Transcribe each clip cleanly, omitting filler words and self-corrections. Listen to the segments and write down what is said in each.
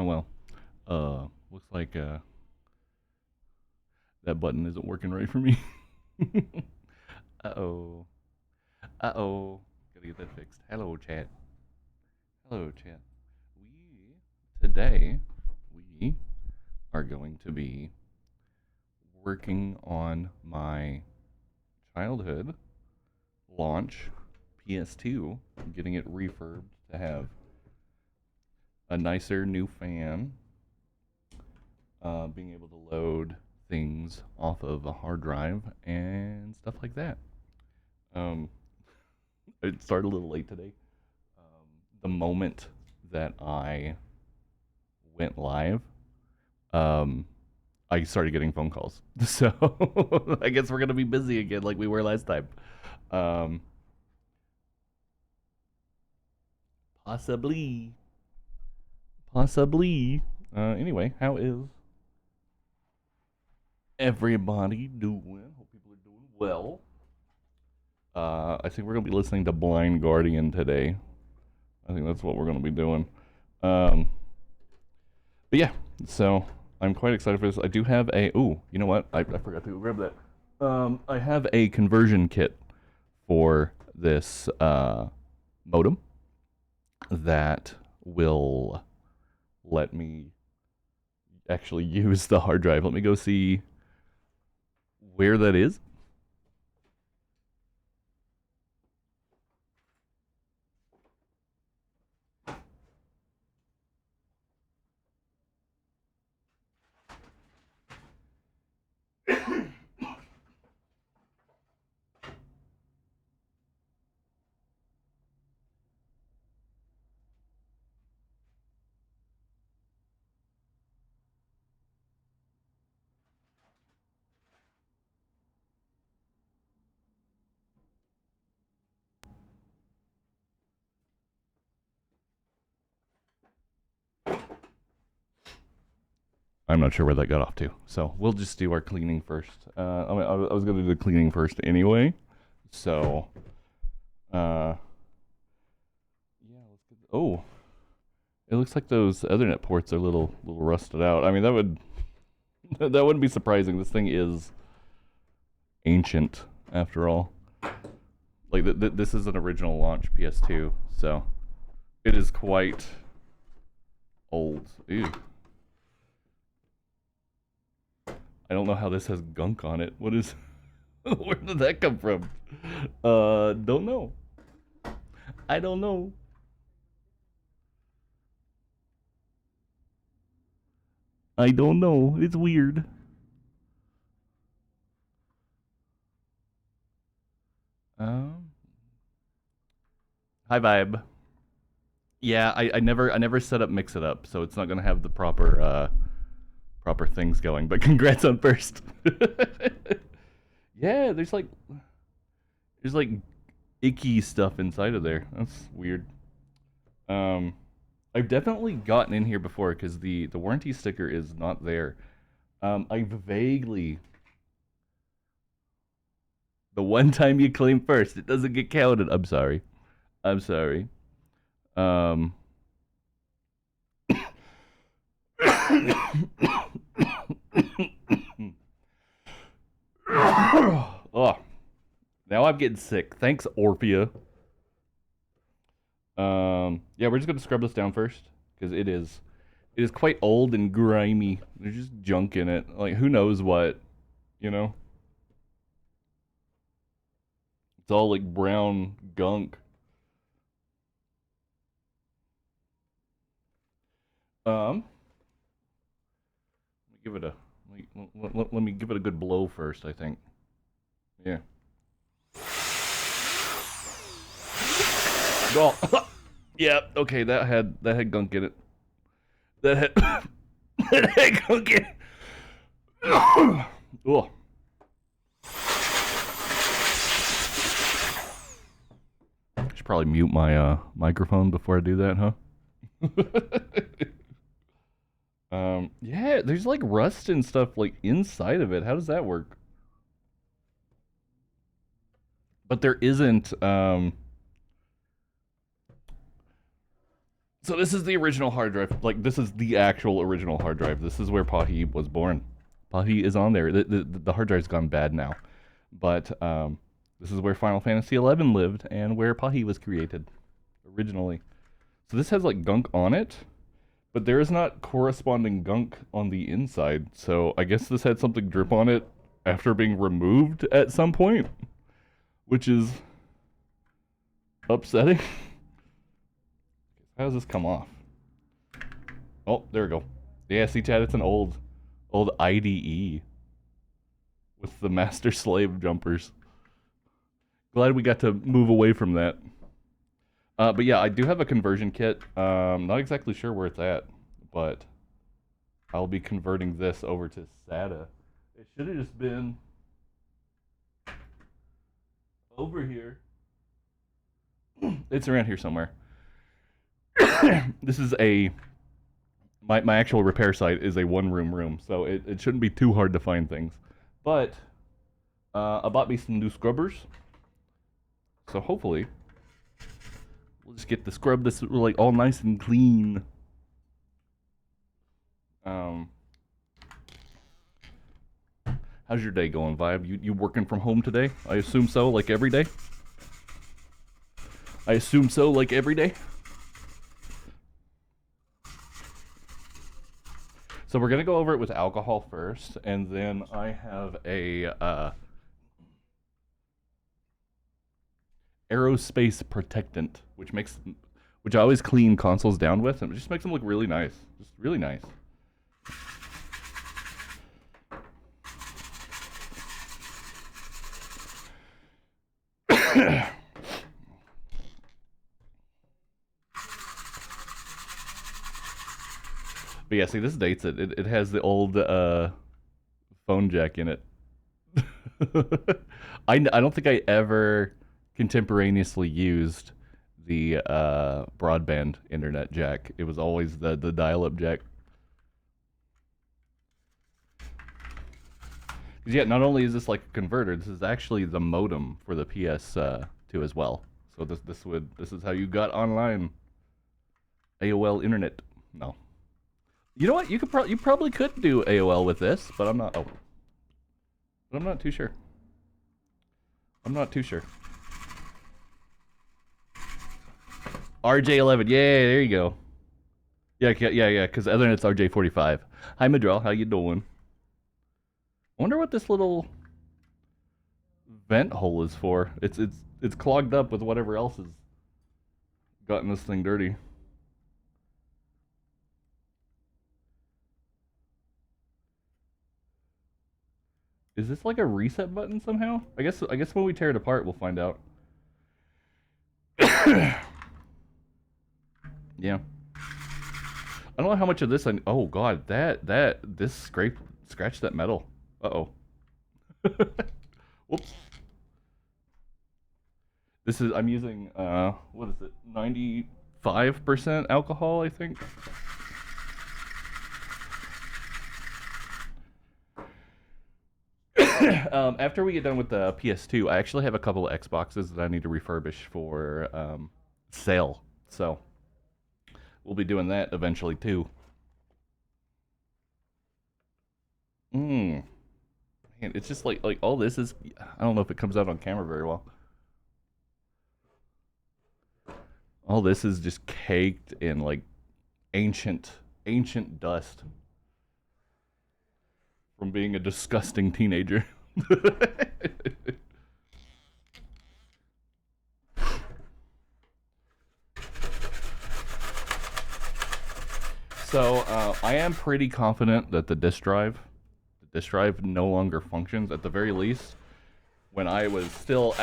Oh well. Looks like that button isn't working right for me. Uh-oh. Uh-oh. Gotta get that fixed. Hello, chat. Hello, chat. Today we are going to be working on my childhood launch PS2, getting it refurbed to have a nicer new fan, being able to load things off of a hard drive and stuff like that. Um, it started a little late today. The moment that I went live, um, I started getting phone calls. So I guess we're gonna be busy again, like we were last time. Um, possibly, possibly. Anyway, how is everybody doing? Hope people are doing well. I think we're gonna be listening to Blind Guardian today. I think that's what we're gonna be doing. Um, but yeah, so I'm quite excited for this. I do have a. Ooh, you know what? I forgot to grab that. I have a conversion kit for this modem that will let me actually use the hard drive. Let me go see where that is. I'm not sure where that got off to. So we'll just do our cleaning first. I was going to do the cleaning first anyway. So, uh, yeah, let's get. Oh, it looks like those Ethernet ports are little rusted out. I mean, that would that wouldn't be surprising. This thing is ancient, after all. Like this is an original launch PS2, so it is quite old. Ew. I don't know how this has gunk on it. What is? Where did that come from? Don't know. I don't know. I don't know. It's weird. Um, Hi vibe. Yeah, I never set up Mix It Up, so it's not gonna have the proper things going. But congrats on first. Yeah, there's like icky stuff inside of there. That's weird. Um, I've definitely gotten in here before because the warranty sticker is not there. I vaguely the one time you claim first, it doesn't get counted. I'm sorry. I'm sorry. Um. Oh, now I'm getting sick. Thanks, Orphea. Yeah, we're just gonna scrub this down first because it is quite old and grimy. There's just junk in it. Like who knows what, you know? It's all like brown gunk. Um, let me give it a let me give it a good blow first. I think. Yeah. Oh, yeah. Okay, that had gunk in it. That had that had gunk in it. Oh. I should probably mute my microphone before I do that, huh? Yeah, there's like rust and stuff like inside of it. How does that work? But there isn't So this is the original hard drive. Like, this is the actual original hard drive. This is where Pahi was born. Pahi is on there. The hard drive's gone bad now. But this is where Final Fantasy XI lived and where Pahi was created originally. So this has, like, gunk on it, but there is not corresponding gunk on the inside. So I guess this had something drip on it after being removed at some point, which is upsetting. How does this come off? Oh, there we go. Yeah, see, Chad, it's an old IDE with the master slave jumpers. Glad we got to move away from that. But yeah, I do have a conversion kit. Not exactly sure where it's at, but I'll be converting this over to SATA. It should have just been over here. It's around here somewhere. This is my actual repair site is a one-room room, so it shouldn't be too hard to find things. But I bought me some new scrubbers, so hopefully we'll just get the scrub this like all nice and clean. How's your day going, Vibe? You working from home today? I assume so, like every day. I assume so, like every day. So we're gonna go over it with alcohol first, and then I have a aerospace protectant, which I always clean consoles down with, and it just makes them look really nice, just really nice. But yeah, see, this dates it. It has the old phone jack in it. I don't think I ever contemporaneously used the broadband internet jack. It was always the dial-up jack. Because yeah, not only is this like a converter, this is actually the modem for the PS2 as well. So this is how you got online. AOL internet. No. You know what? You probably could do AOL with this, but I'm not. Oh, but I'm not too sure. I'm not too sure. RJ11. Yeah, there you go. Yeah. Because Ethernet's RJ45. Hi, Madral. How you doing? I wonder what this little vent hole is for. It's clogged up with whatever else has gotten this thing dirty. Is this like a reset button somehow? I guess when we tear it apart, we'll find out. Yeah. I don't know how much of this oh god, this scratched that metal. Uh-oh. Whoops. I'm using what is it? 95% alcohol, I think. After we get done with the PS2, I actually have a couple of Xboxes that I need to refurbish for sale. So we'll be doing that eventually too. Man, it's just like all this is. I don't know if it comes out on camera very well. All this is just caked in like ancient dust from being a disgusting teenager. So I am pretty confident that the disk drive no longer functions. At the very least, when I was still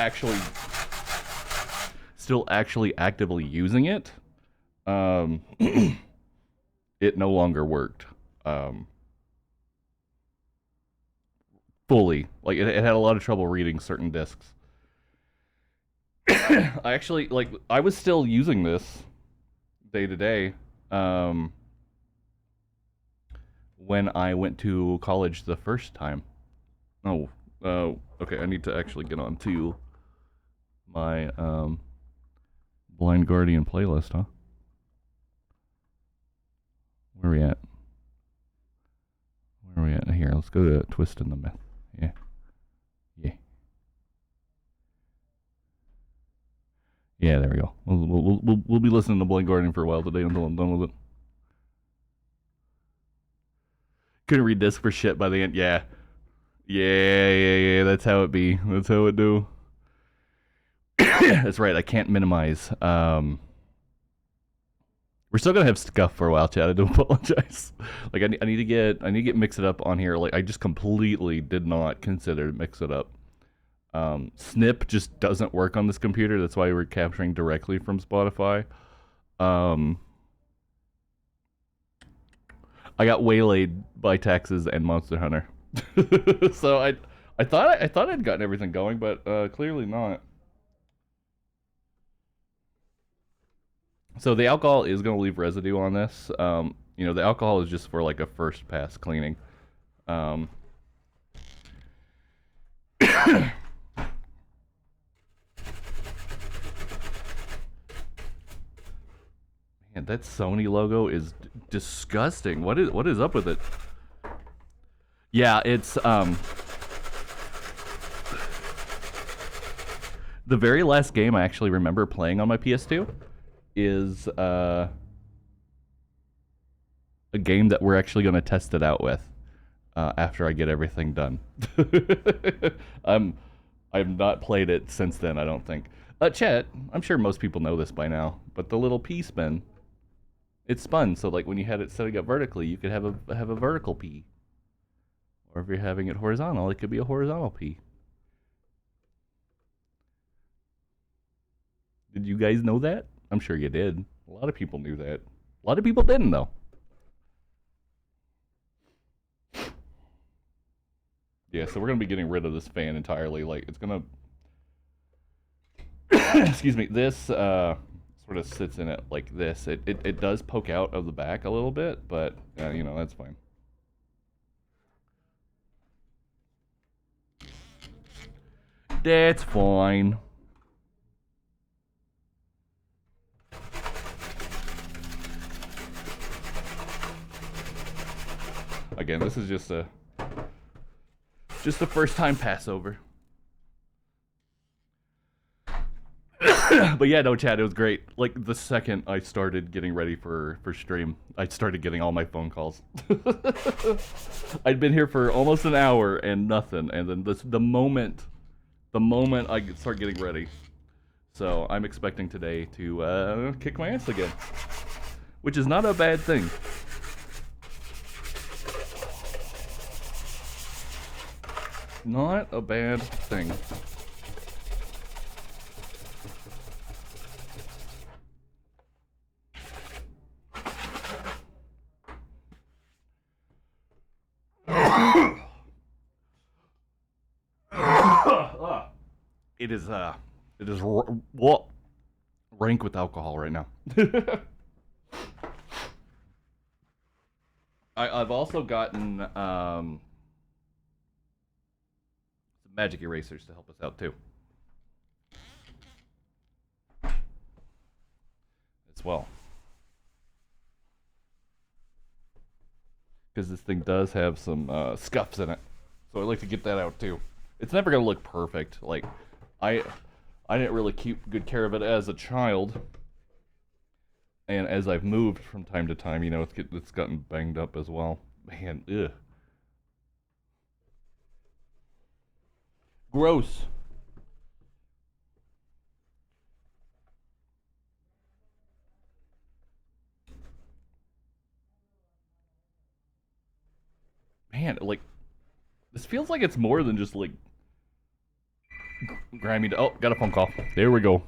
actually actively using it, it no longer worked fully. Like it had a lot of trouble reading certain disks. I was still using this day to day when I went to college the first time. Oh, okay. I need to actually get on to my Blind Guardian playlist, huh? Where are we at? Where are we at? Here, let's go to Twist in the Myth. Yeah. Yeah. Yeah, there we go. We'll be listening to Blind Guardian for a while today until I'm done with it. Couldn't read disc for shit by the end. Yeah. Yeah. That's how it be. That's how it do. That's right. I can't minimize. We're still gonna have scuff for a while, Chad. I do apologize. Like I need to get Mix It Up on here. Like I just completely did not consider Mix It Up. Snip just doesn't work on this computer. That's why we're capturing directly from Spotify. I got waylaid by Taxes and Monster Hunter. So I thought I'd gotten everything going, but clearly not. So the alcohol is going to leave residue on this. The alcohol is just for like a first pass cleaning. Man, that Sony logo is disgusting. What is up with it? Yeah, it's the very last game I actually remember playing on my PS2 is a game that we're actually going to test it out with after I get everything done. I've not played it since then, I don't think. Chet, I'm sure most people know this by now, but the little P spin, it spun, so like when you had it setting up vertically, you could have a vertical P. Or if you're having it horizontal, it could be a horizontal P. Did you guys know that? I'm sure you did. A lot of people knew that. A lot of people didn't, though. Yeah, so we're going to be getting rid of this fan entirely. Like, it's going to... Excuse me. This sort of sits in it like this. It does poke out of the back a little bit, but, that's fine. That's fine. Again, this is just a first time Passover. But yeah, no, Chad, it was great. Like the second I started getting ready for stream, I started getting all my phone calls. I'd been here for almost an hour and nothing, and then the moment I start getting ready. So I'm expecting today to kick my ass again, which is not a bad thing. Not a bad thing. It is rank with alcohol right now. I've also gotten some magic erasers to help us out too. As well. Because this thing does have some scuffs in it. So I'd like to get that out too. It's never going to look perfect. Like, I didn't really keep good care of it as a child. And as I've moved from time to time, it's gotten banged up as well. Man, ugh. Gross. Man, like, this feels like it's more than just, like, grimy. Oh, got a phone call. There we go.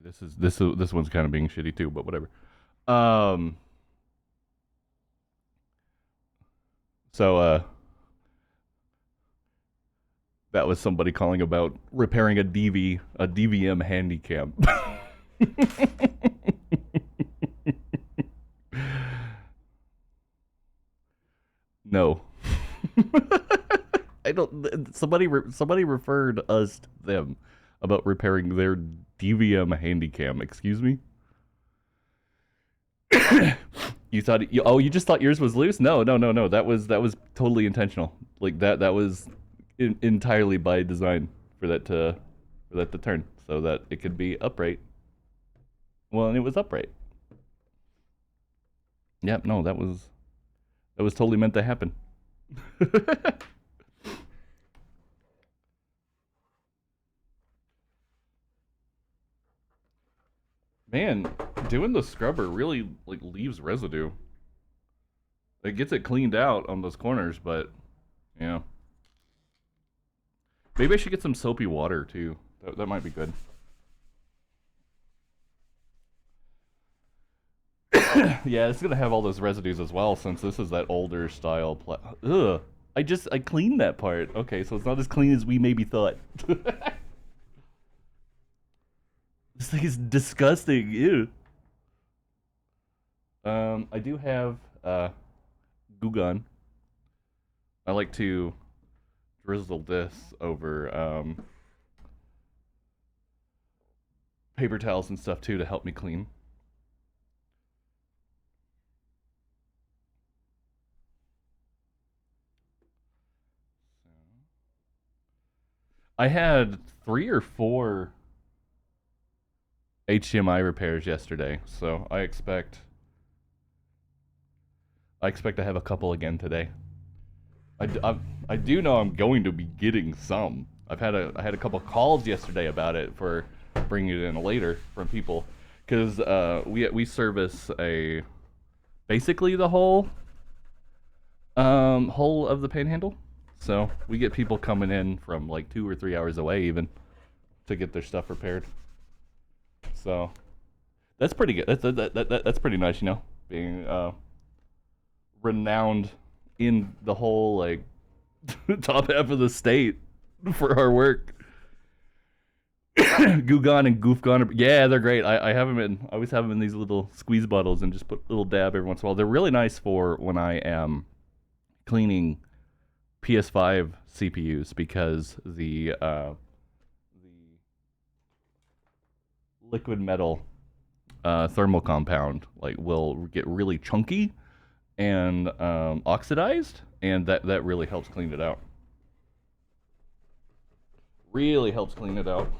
This one's kind of being shitty too, but whatever. Um, so that was somebody calling about repairing a DVM handycam. No. I don't. Somebody referred us to them about repairing their DVM handycam. Excuse me. You just thought yours was loose? No, no, no, no. That was totally intentional. Like that was entirely by design for that to turn so that it could be upright. Well, and it was upright. Yep. No, that was totally meant to happen. Man, doing the scrubber really like leaves residue. It gets it cleaned out on those corners, but yeah. Maybe I should get some soapy water too. That might be good. Yeah, it's gonna have all those residues as well since this is that older style. Ugh. I cleaned that part. Okay, so it's not as clean as we maybe thought. This thing is disgusting. Ew. I do have Gugan. I like to drizzle this over paper towels and stuff too to help me clean. I had 3 or 4 HDMI repairs yesterday, so I expect to have a couple again today. I do know I'm going to be getting some. I had a couple calls yesterday about it for bringing it in later from people because we service a basically the whole of the Panhandle, so we get people coming in from like 2 or 3 hours away even to get their stuff repaired. So that's pretty good. That's pretty nice, being renowned in the whole like top half of the state for our work. Gugan and Goofgon, yeah, they're great. I always have them in these little squeeze bottles and just put a little dab every once in a while. They're really nice for when I am cleaning PS5 CPUs because the liquid metal thermal compound like will get really chunky and oxidized, and that really helps clean it out. Really helps clean it out.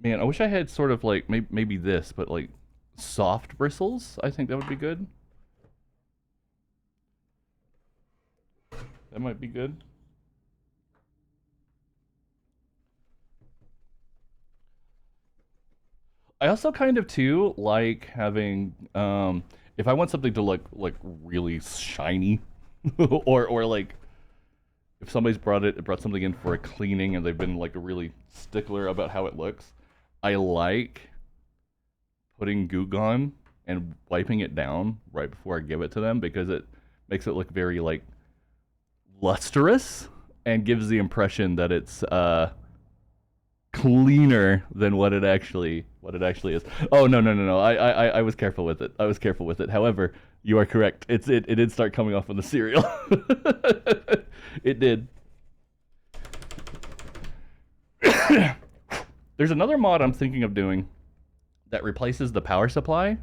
Man, I wish I had sort of like maybe this, but like soft bristles. I think that would be good. That might be good. I also kind of too like having if I want something to look like really shiny or like if somebody's brought something in for a cleaning and they've been like a really stickler about how it looks, I like putting gook on and wiping it down right before I give it to them because it makes it look very like lustrous and gives the impression that it's cleaner than what it actually is. Oh no no no no! I was careful with it. I was careful with it. However, you are correct. It did start coming off on the cereal. It did. There's another mod I'm thinking of doing that replaces the power supply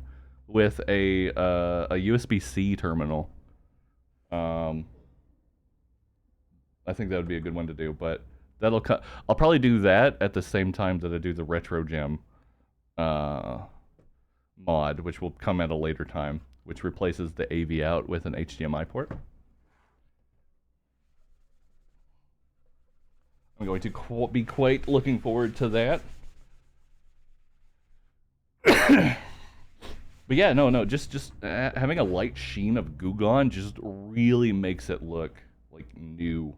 with a USB-C terminal. Um, I think that would be a good one to do, but I'll probably do that at the same time that I do the Retro Gem uh, mod, which will come at a later time, which replaces the AV out with an HDMI port. I'm going to be quite looking forward to that. But yeah, no, just having a light sheen of Gugon just really makes it look like new.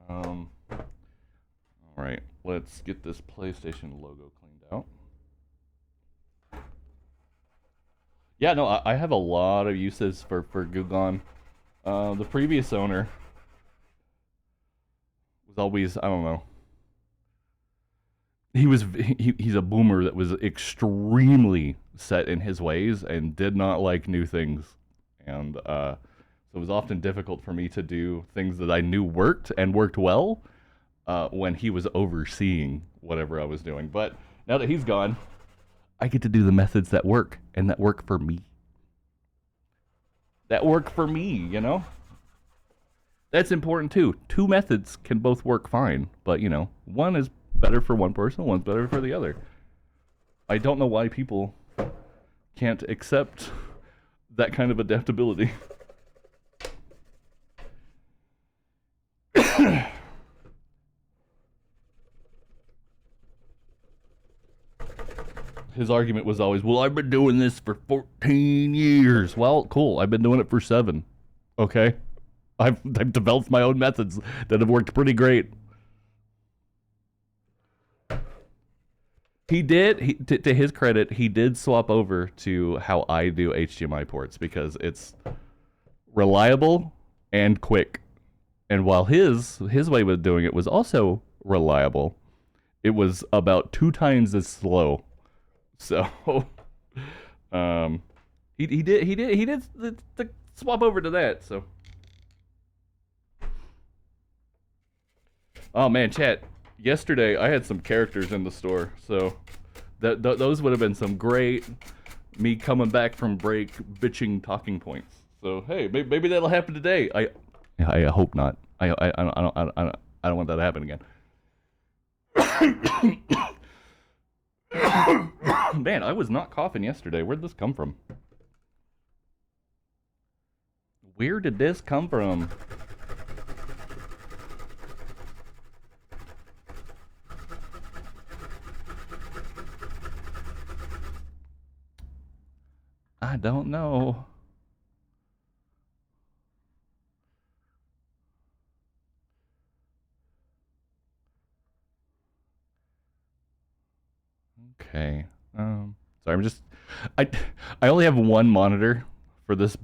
All right, let's get this PlayStation logo cleaned out. Yeah, no, I have a lot of uses for Gugon. The previous owner was always, I don't know, he's a boomer that was extremely set in his ways and did not like new things, and so it was often difficult for me to do things that I knew worked and worked well when he was overseeing whatever I was doing. But now that he's gone, I get to do the methods that work and that work for me. That work for me, you know. That's important too. Two methods can both work fine, but you know, one is better for one person, one's better for the other. I don't know why people can't accept that kind of adaptability. His argument was always, well, I've been doing this for 14 years. Well, cool. I've been doing it for 7. Okay. I've developed my own methods that have worked pretty great. To his credit, he did swap over to how I do HDMI ports because it's reliable and quick. And while his way of doing it was also reliable, it was about 2 times as slow. So, um, he did the swap over to that. So, oh man, chat. Yesterday I had some characters in the store, so those would have been some great me coming back from break bitching talking points. So hey, maybe that'll happen today. I hope not. I don't want that to happen again. Man, I was not coughing yesterday. Where'd this come from? Where did this come from? I don't know. Okay. Sorry, I I only have one monitor for this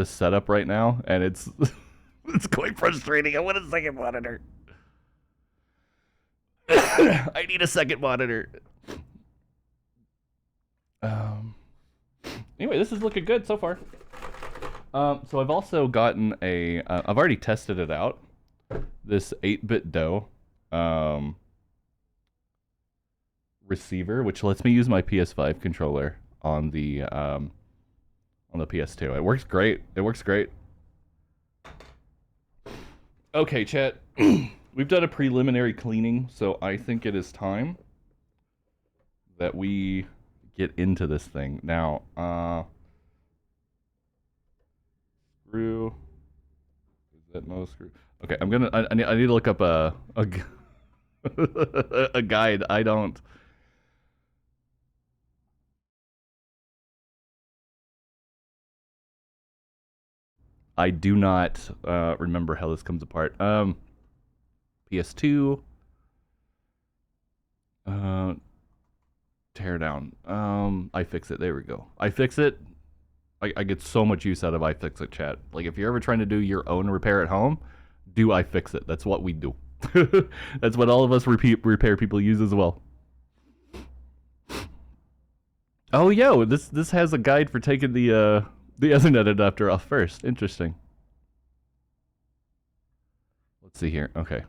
setup right now, and it's it's quite frustrating. I want a second monitor. I need a second monitor. Um. Anyway, this is looking good so far. So I've also gotten I've already tested it out. This 8-bit DOE receiver, which lets me use my PS5 controller on the PS2. It works great. It works great. Okay, chat. We've done a preliminary cleaning, so I think it is time that we get into this thing. Now, screw. Is that no screw? Okay, I need to look up a guide. I do not remember how this comes apart. PS2. Tear down. iFixit. There we go. iFixit. I get so much use out of iFixit, chat. Like if you're ever trying to do your own repair at home, do iFixit. That's what we do. That's what all of us repair people use as well. Oh, yo, this has a guide for taking the Ethernet adapter off first. Interesting. Let's see here. Okay.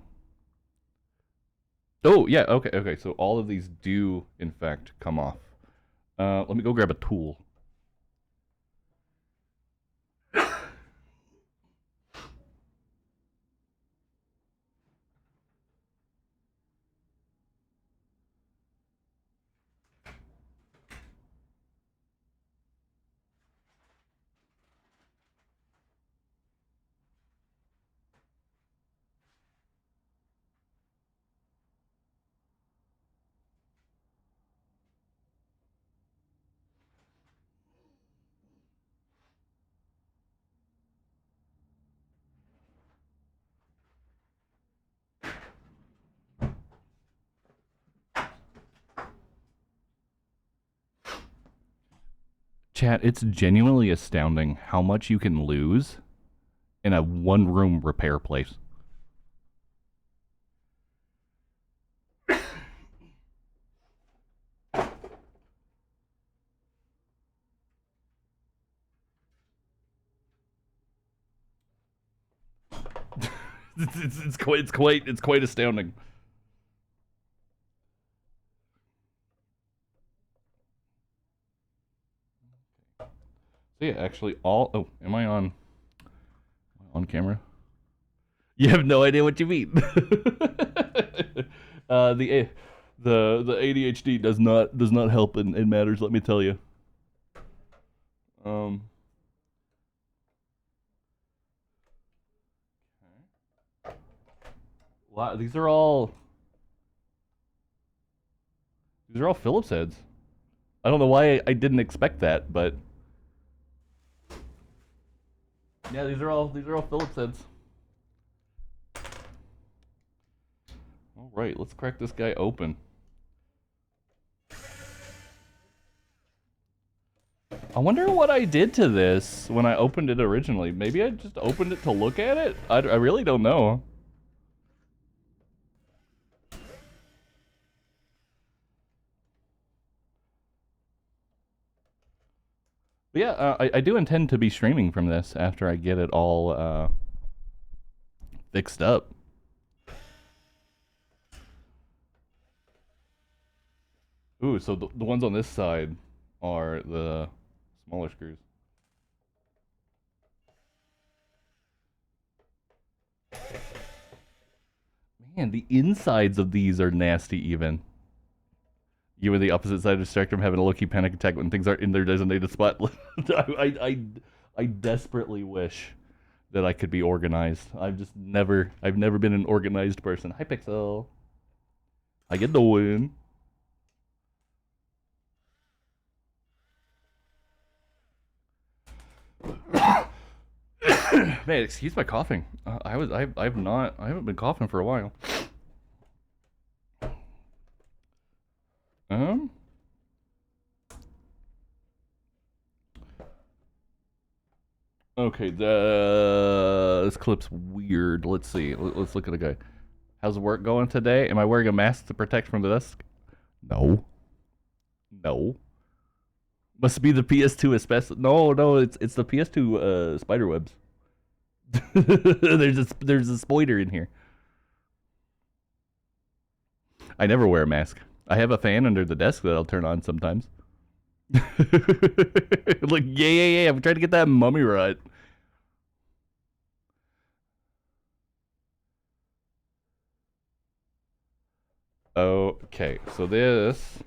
Oh, yeah, okay. So all of these do, in fact, come off. Let me go grab a tool. Chat, it's genuinely astounding how much you can lose in a one-room repair place. It's quite astounding. So yeah, actually, am I on camera? You have no idea what you mean. The ADHD does not help in matters. Let me tell you. Wow, these are all Phillips heads. I don't know why I didn't expect that, but yeah, these are all Phillips heads. All right, let's crack this guy open. I wonder what I did to this when I opened it originally. Maybe I just opened it to look at it? I really don't know. But yeah, I do intend to be streaming from this after I get it all fixed up. Ooh, so the ones on this side are the smaller screws. Man, the insides of these are nasty even. You and the opposite side of the spectrum having a low-key panic attack when things aren't in their designated spot. I desperately wish that I could be organized. I've never been an organized person. Hi, Pixel. How you doing? Man, excuse my coughing. I haven't been coughing for a while. Okay, this clip's weird. Let's see. Let's look at the guy. How's work going today? Am I wearing a mask to protect from the dust? No. No. Must be the PS2 asbestos. No, it's the PS2 spider webs. there's a spider in here. I never wear a mask. I have a fan under the desk that I'll turn on sometimes. Like, yeah. I'm trying to get that mummy right. Okay, so this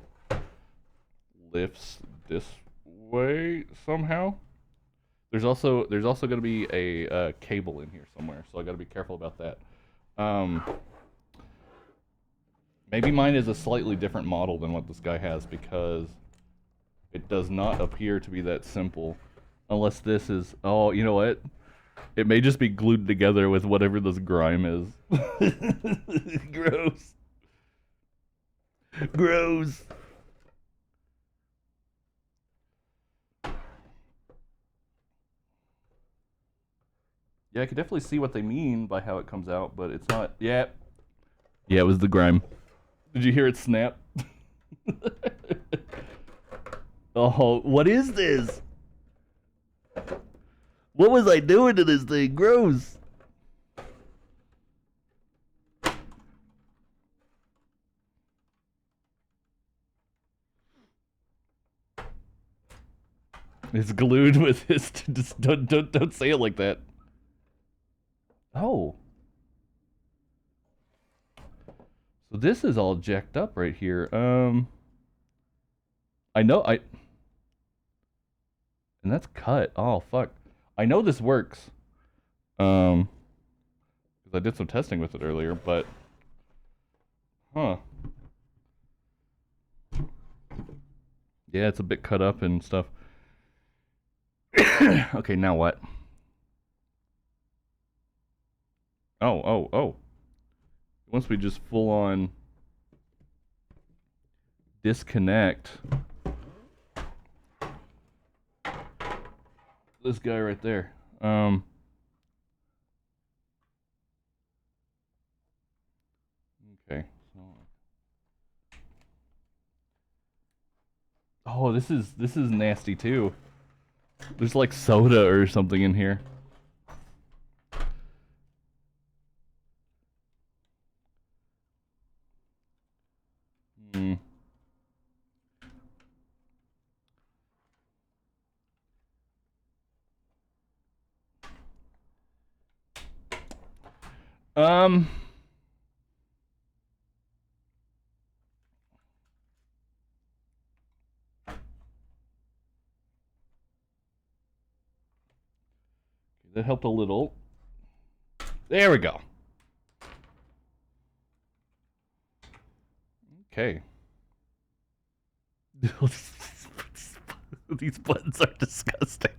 lifts this way somehow. There's also going to be a cable in here somewhere, so I got to be careful about that. Maybe mine is a slightly different model than what this guy has because it does not appear to be that simple. Unless this is... Oh, you know what? It may just be glued together with whatever this grime is. Gross. Gross. Yeah, I can definitely see what they mean by how it comes out, but it's not... Yeah. Yeah, it was the grime. Did you hear it snap? Oh, what is this? What was I doing to this thing? Gross. It's glued with his... Just don't say it like that. Oh. So this is all jacked up right here. And that's cut. Oh, fuck. I know this works. Because I did some testing with it earlier, but... Huh. Yeah, it's a bit cut up and stuff. Okay, now what? Oh. Once we just full on disconnect this guy right there. Okay. So, oh, this is nasty too. There's like soda or something in here. Hmm. Um. That helped a little. There we go. Okay. These buttons are disgusting.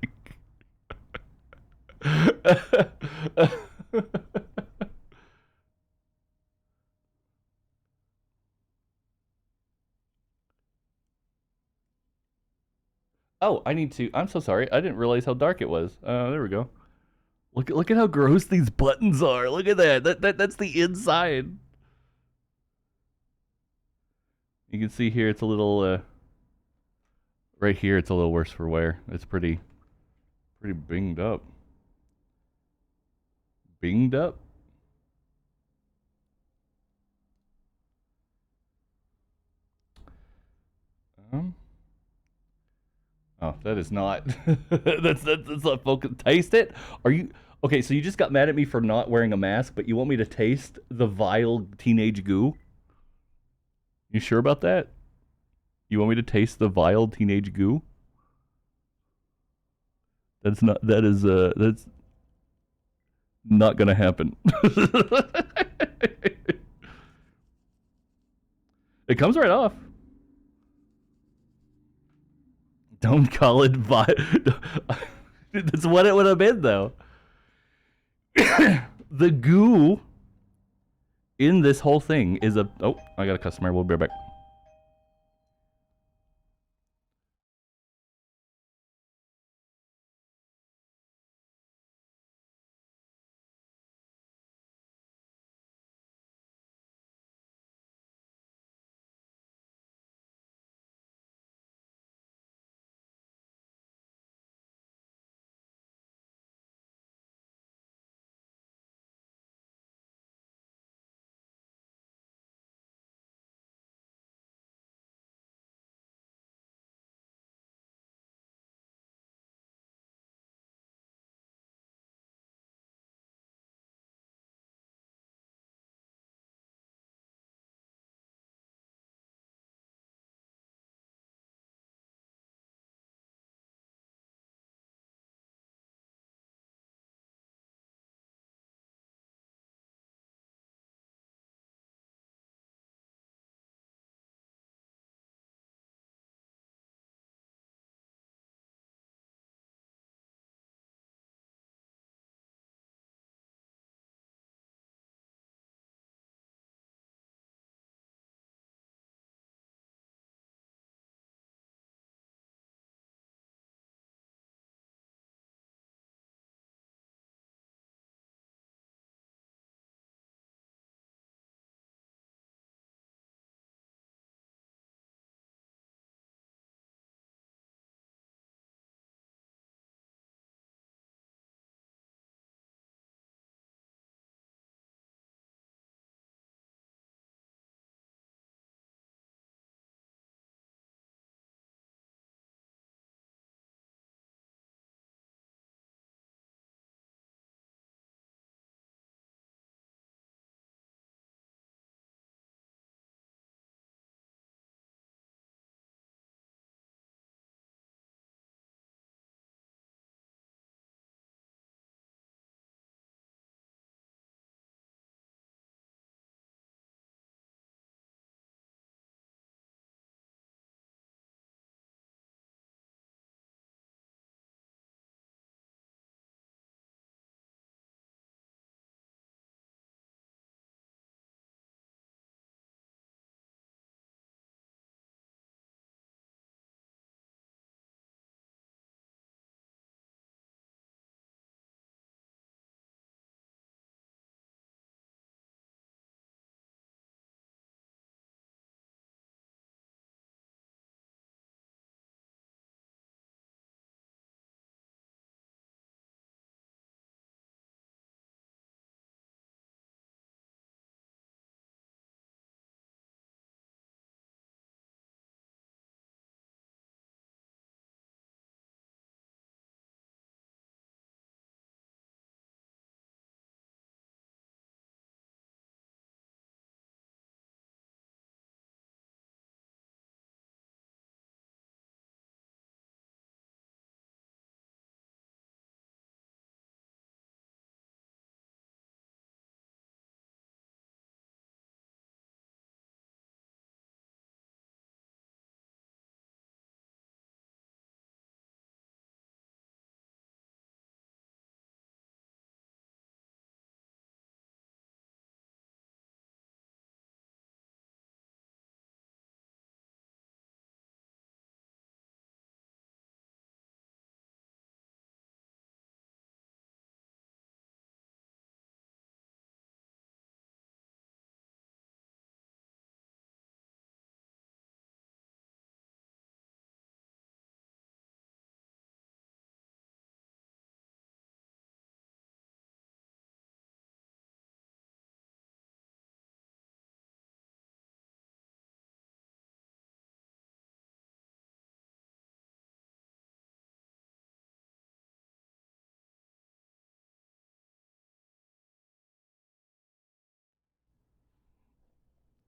Oh, I need to. I'm so sorry. I didn't realize how dark it was. There we go. Look at how gross these buttons are. Look at that. That's the inside. You can see here it's a little right here it's a little worse for wear. It's pretty binged up. Binged up? Um Oh, that is not. That's not focus. Taste it? Are you okay? So you just got mad at me for not wearing a mask, but you want me to taste the vile teenage goo? You sure about that? You want me to taste the vile teenage goo? That's not. That is. That's not gonna happen. It comes right off. Don't call it vile. That's what it would have been, though. The goo in this whole thing is a. Oh, I got a customer. We'll be right back.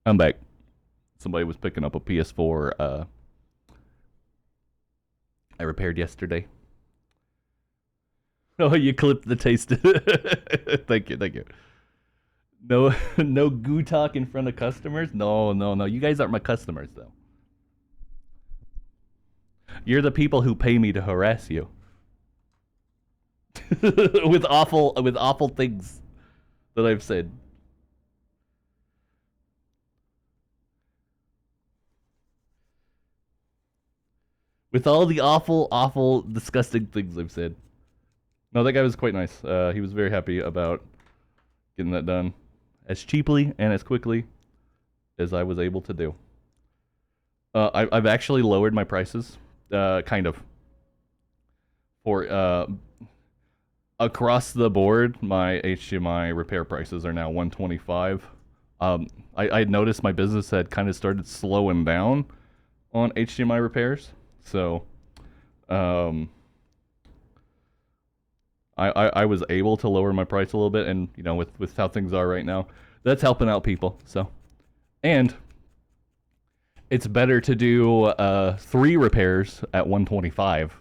I'm back. Somebody was picking up a PS4 I repaired yesterday. Oh, you clipped the taste. Thank you, thank you. No, no goo talk in front of customers. No, no, no. You guys aren't my customers, though. You're the people who pay me to harass you with awful things that I've said. With all the awful, disgusting things I've said. No, that guy was quite nice. He was very happy about getting that done as cheaply and as quickly as I was able to do. I've actually lowered my prices, kind of. For across the board, my HDMI repair prices are now $125. I had noticed my business had kind of started slowing down on HDMI repairs, so I was able to lower my price a little bit, and you know, with how things are right now, that's helping out people. So, and it's better to do 3 repairs at 125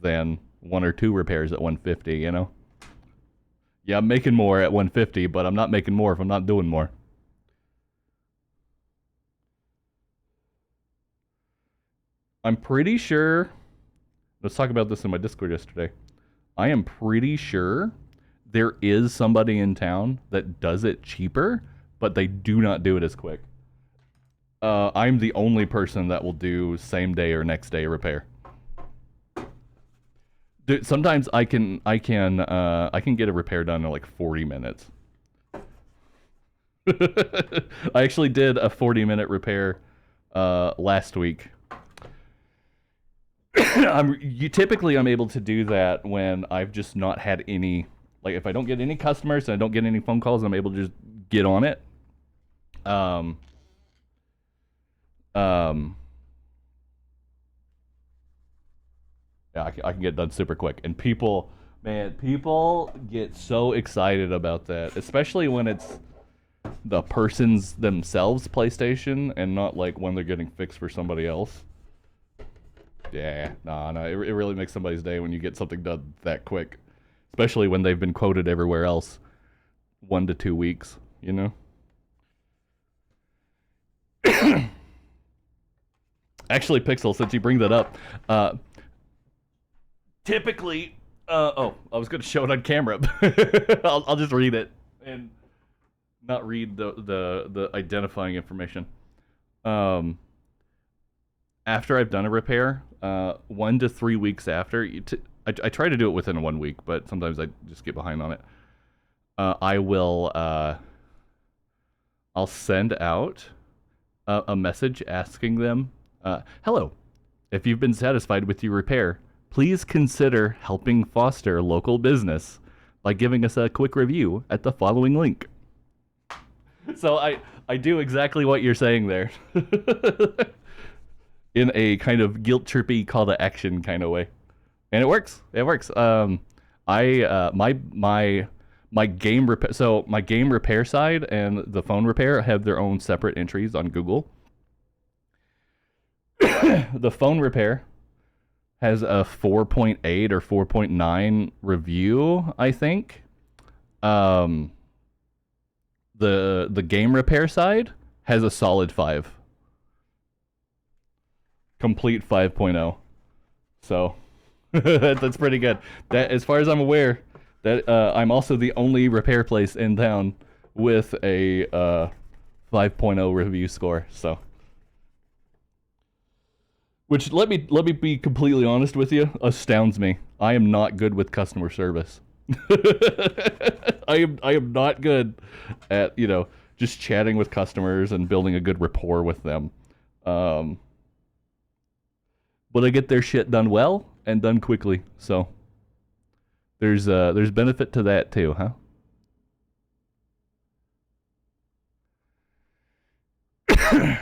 than 1 or 2 repairs at 150. You know. Yeah, I'm making more at 150, but I'm not making more if I'm not doing more. I'm pretty sure. Let's talk about this in my Discord yesterday. I am pretty sure there is somebody in town that does it cheaper, but they do not do it as quick. I'm the only person that will do same day or next day repair. Dude, sometimes I can get a repair done in like 40 minutes. I actually did a 40-minute repair last week. Typically I'm able to do that when I've just not had any, like if I don't get any customers and I don't get any phone calls, I'm able to just get on it. Yeah, I can get done super quick, and people get so excited about that, especially when it's the person's themselves PlayStation and not like when they're getting fixed for somebody else. Yeah, no, it really makes somebody's day when you get something done that quick, especially when they've been quoted everywhere else 1 to 2 weeks, you know? Actually, Pixel, since you bring that up, typically, I was going to show it on camera. I'll just read it and not read the identifying information. After I've done a repair, 1 to 3 weeks after, I try to do it within 1 week, but sometimes I just get behind on it. I'll send out a message asking them, hello, if you've been satisfied with your repair, please consider helping foster local business by giving us a quick review at the following link. So I do exactly what you're saying there. In a kind of guilt-trippy call to action kind of way. And it works. It works. My game repair, so my game repair side and the phone repair have their own separate entries on Google. The phone repair has a 4.8 or 4.9 review, I think. The game repair side has a solid 5. Complete 5.0. So that's pretty good. That, as far as I'm aware, that I'm also the only repair place in town with a 5.0 review score. So, which let me be completely honest with you, astounds me. I am not good with customer service. I am not good at, you know, just chatting with customers and building a good rapport with them. But I get their shit done well and done quickly. So there's benefit to that too, huh? Oh,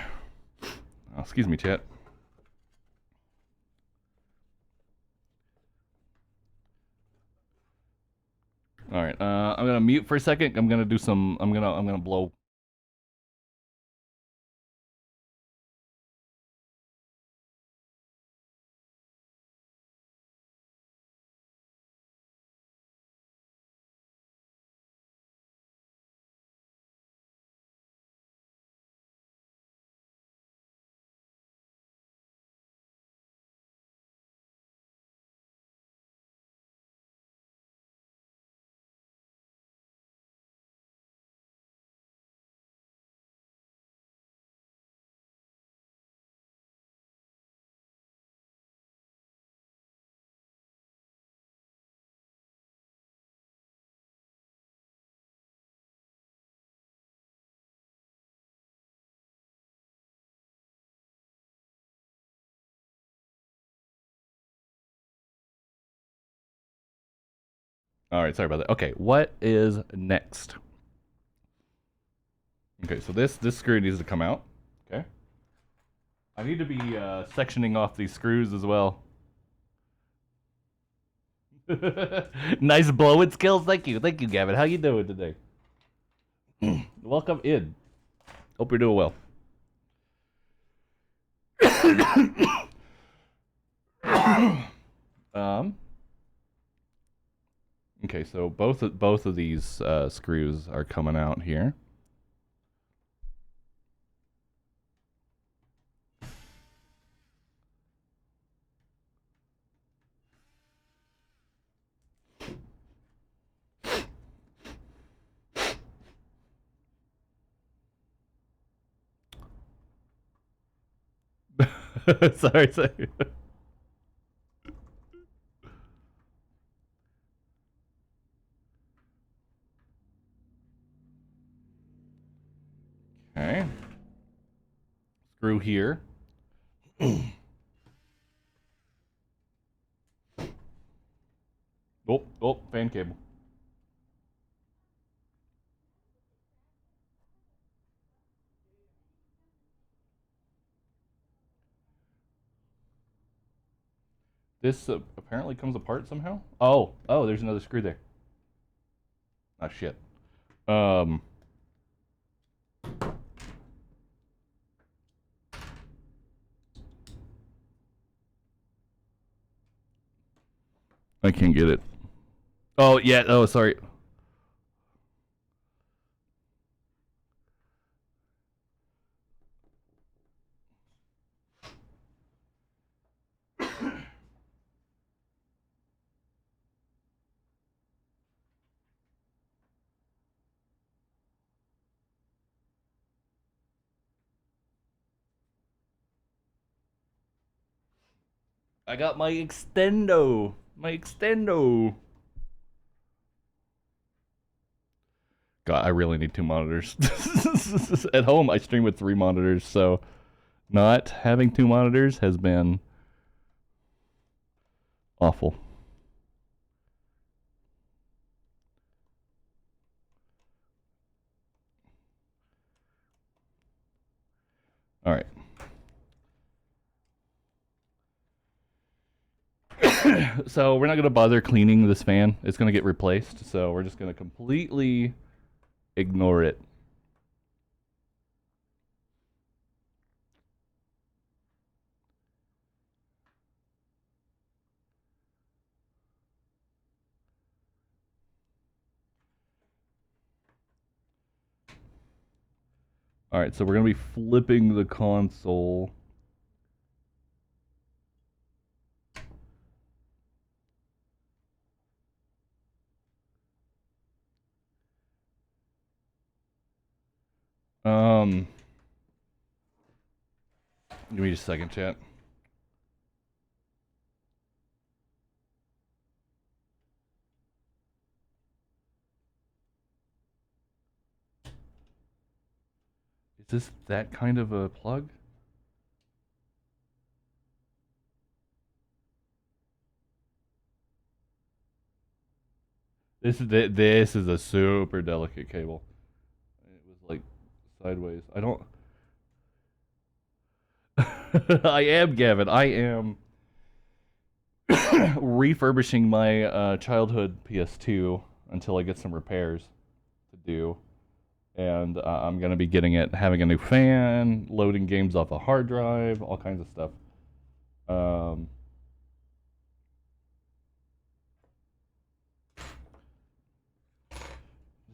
excuse me, chat. All right, I'm gonna mute for a second. I'm gonna blow All right, sorry about that. Okay, what is next? Okay, so this screw needs to come out. Okay. I need to be sectioning off these screws as well. Nice blowing skills. Thank you, Gavin. How you doing today? Welcome in. Hope you're doing well. um. Okay, so both of these screws are coming out here. Sorry. Okay. Screw here. Oh, fan cable. This apparently comes apart somehow. Oh, there's another screw there. Ah, shit. Um. I can't get it. Oh, yeah. Oh, sorry. I got my extendo. My extendo. God, I really need 2 monitors. At home, I stream with 3 monitors, so not having 2 monitors has been awful. All right. So we're not going to bother cleaning this fan. It's going to get replaced, so we're just going to completely ignore it. All right, so we're going to be flipping the console. Give me just a second, chat. Is this that kind of a plug? This is a super delicate cable. It was like sideways. I don't. I am Gavin. I am refurbishing my childhood PS2 until I get some repairs to do, and I'm gonna be having a new fan, loading games off a hard drive, all kinds of stuff.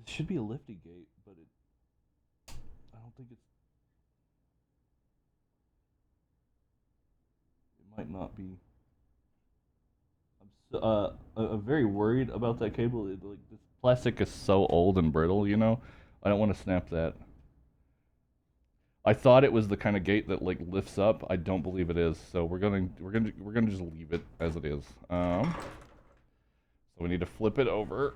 It should be a lifty gate, but I don't think it might not be. I'm very worried about that cable. Like this plastic is so old and brittle, you know. I don't want to snap that. I thought it was the kind of gate that like lifts up. I don't believe it is. So we're gonna just leave it as it is. So we need to flip it over.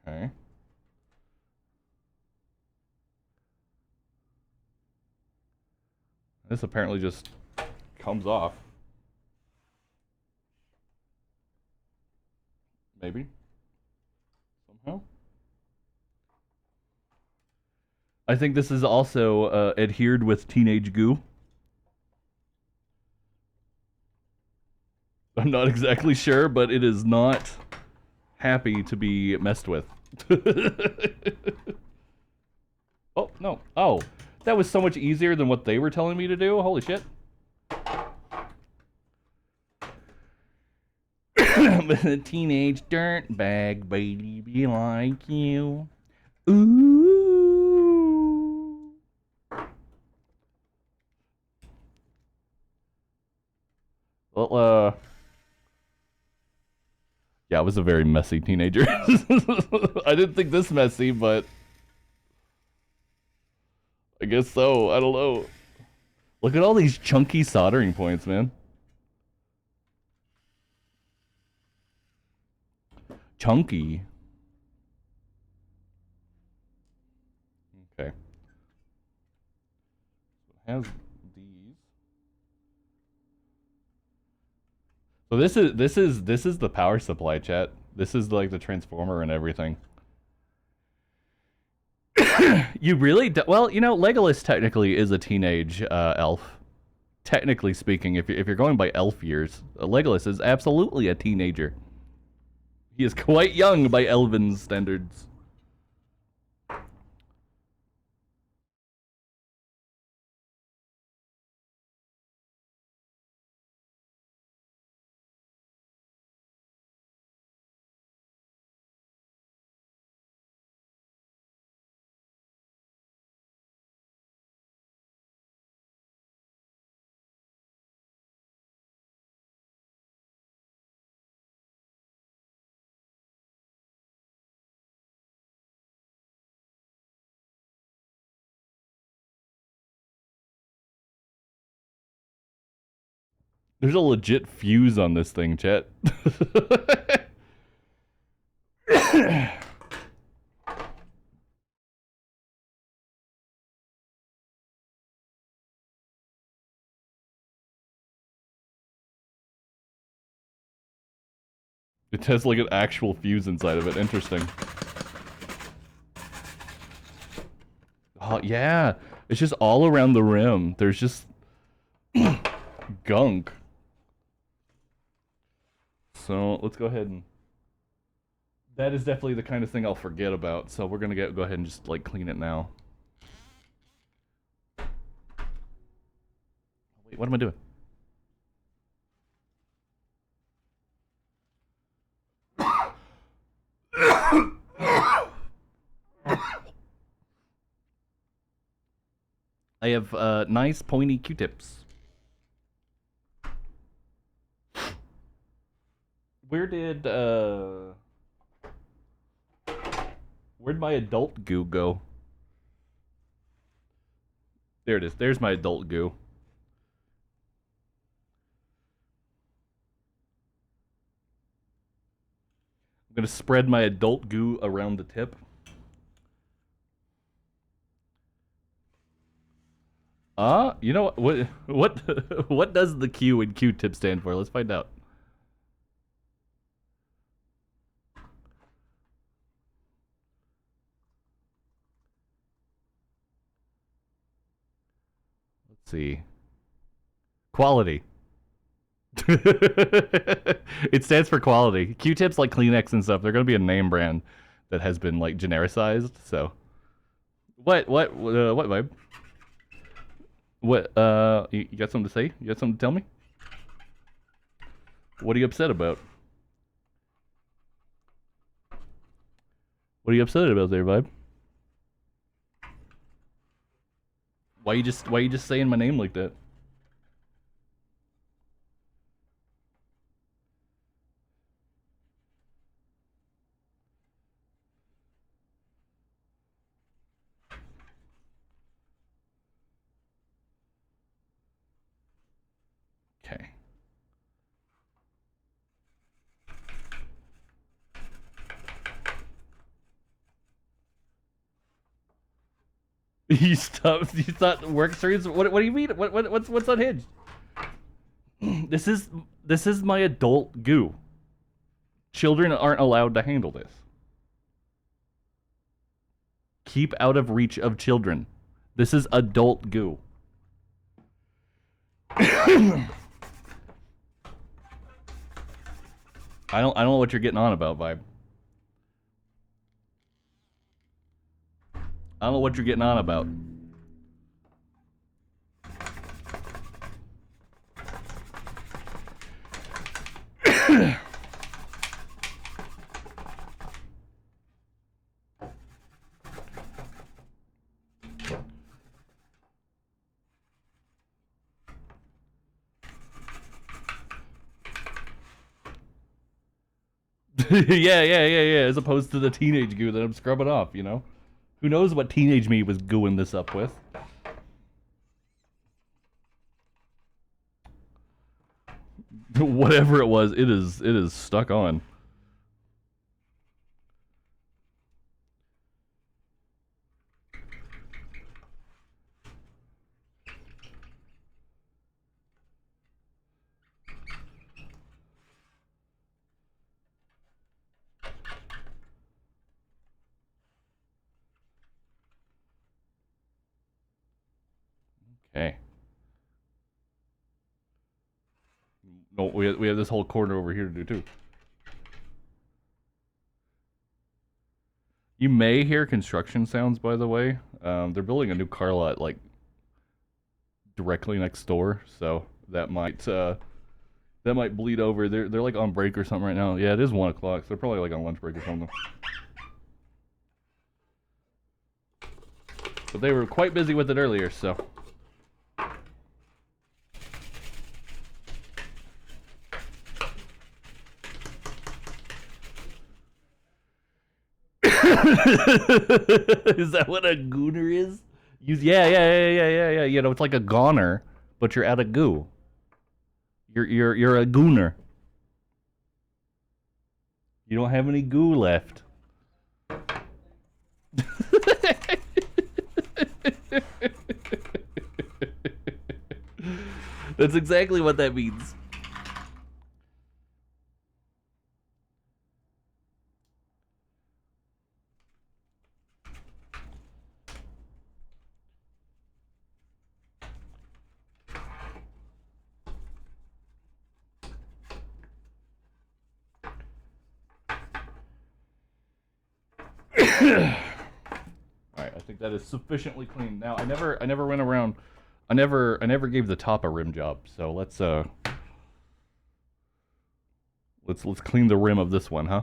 Okay. This apparently just comes off. Maybe. Somehow. I think this is also adhered with teenage goo. I'm not exactly sure, but it is not happy to be messed with. Oh, no. Oh, that was so much easier than what they were telling me to do. Holy shit. A teenage dirtbag baby like you. Ooh. Well, yeah, I was a very messy teenager. I didn't think this messy, but I guess so. I don't know. Look at all these chunky soldering points, man. Chunky. Okay. It has these. So this is the power supply, chat. This is like the transformer and everything. You really do, well, you know, Legolas technically is a teenage elf. Technically speaking, if you're going by elf years, Legolas is absolutely a teenager. He is quite young by elven standards. There's a legit fuse on this thing, chat. It has like an actual fuse inside of it. Interesting. Oh, yeah. It's just all around the rim. There's just gunk. So let's go ahead and... That is definitely the kind of thing I'll forget about. So we're going to go ahead and just like clean it now. Wait, what am I doing? I have nice pointy Q-tips. Where'd my adult goo go? There it is. There's my adult goo. I'm gonna spread my adult goo around the tip. You know what does the Q in Q-tip stand for? Let's find out. Let's see. Quality. It stands for quality. Q-tips like Kleenex and stuff, they're gonna be a name brand that has been like genericized. So, what vibe? What you got something to say? You got something to tell me? What are you upset about? What are you upset about there, vibe? Why you just saying my name like that? Okay. You stopped. You thought work streams? What do you mean? What's unhinged? This is my adult goo. Children aren't allowed to handle this. Keep out of reach of children. This is adult goo. I don't know what you're getting on about, Vibe. I don't know what you're getting on about. Yeah. As opposed to the teenage goo that I'm scrubbing off, you know? Who knows what teenage me was gooing this up with? Whatever it was, it is stuck on. Okay. No, we have this whole corner over here to do too. You may hear construction sounds, by the way. They're building a new car lot like directly next door, so that might bleed over. They're like on break or something right now. Yeah, it is 1 o'clock, so they're probably like on lunch break or something. But they were quite busy with it earlier, so. Is that what a gooner is? Yeah. You know, it's like a goner, but you're out of goo. You're a gooner. You don't have any goo left. That's exactly what that means. Alright, I think that is sufficiently clean. Now I never went around I never gave the top a rim job, so let's clean the rim of this one, huh?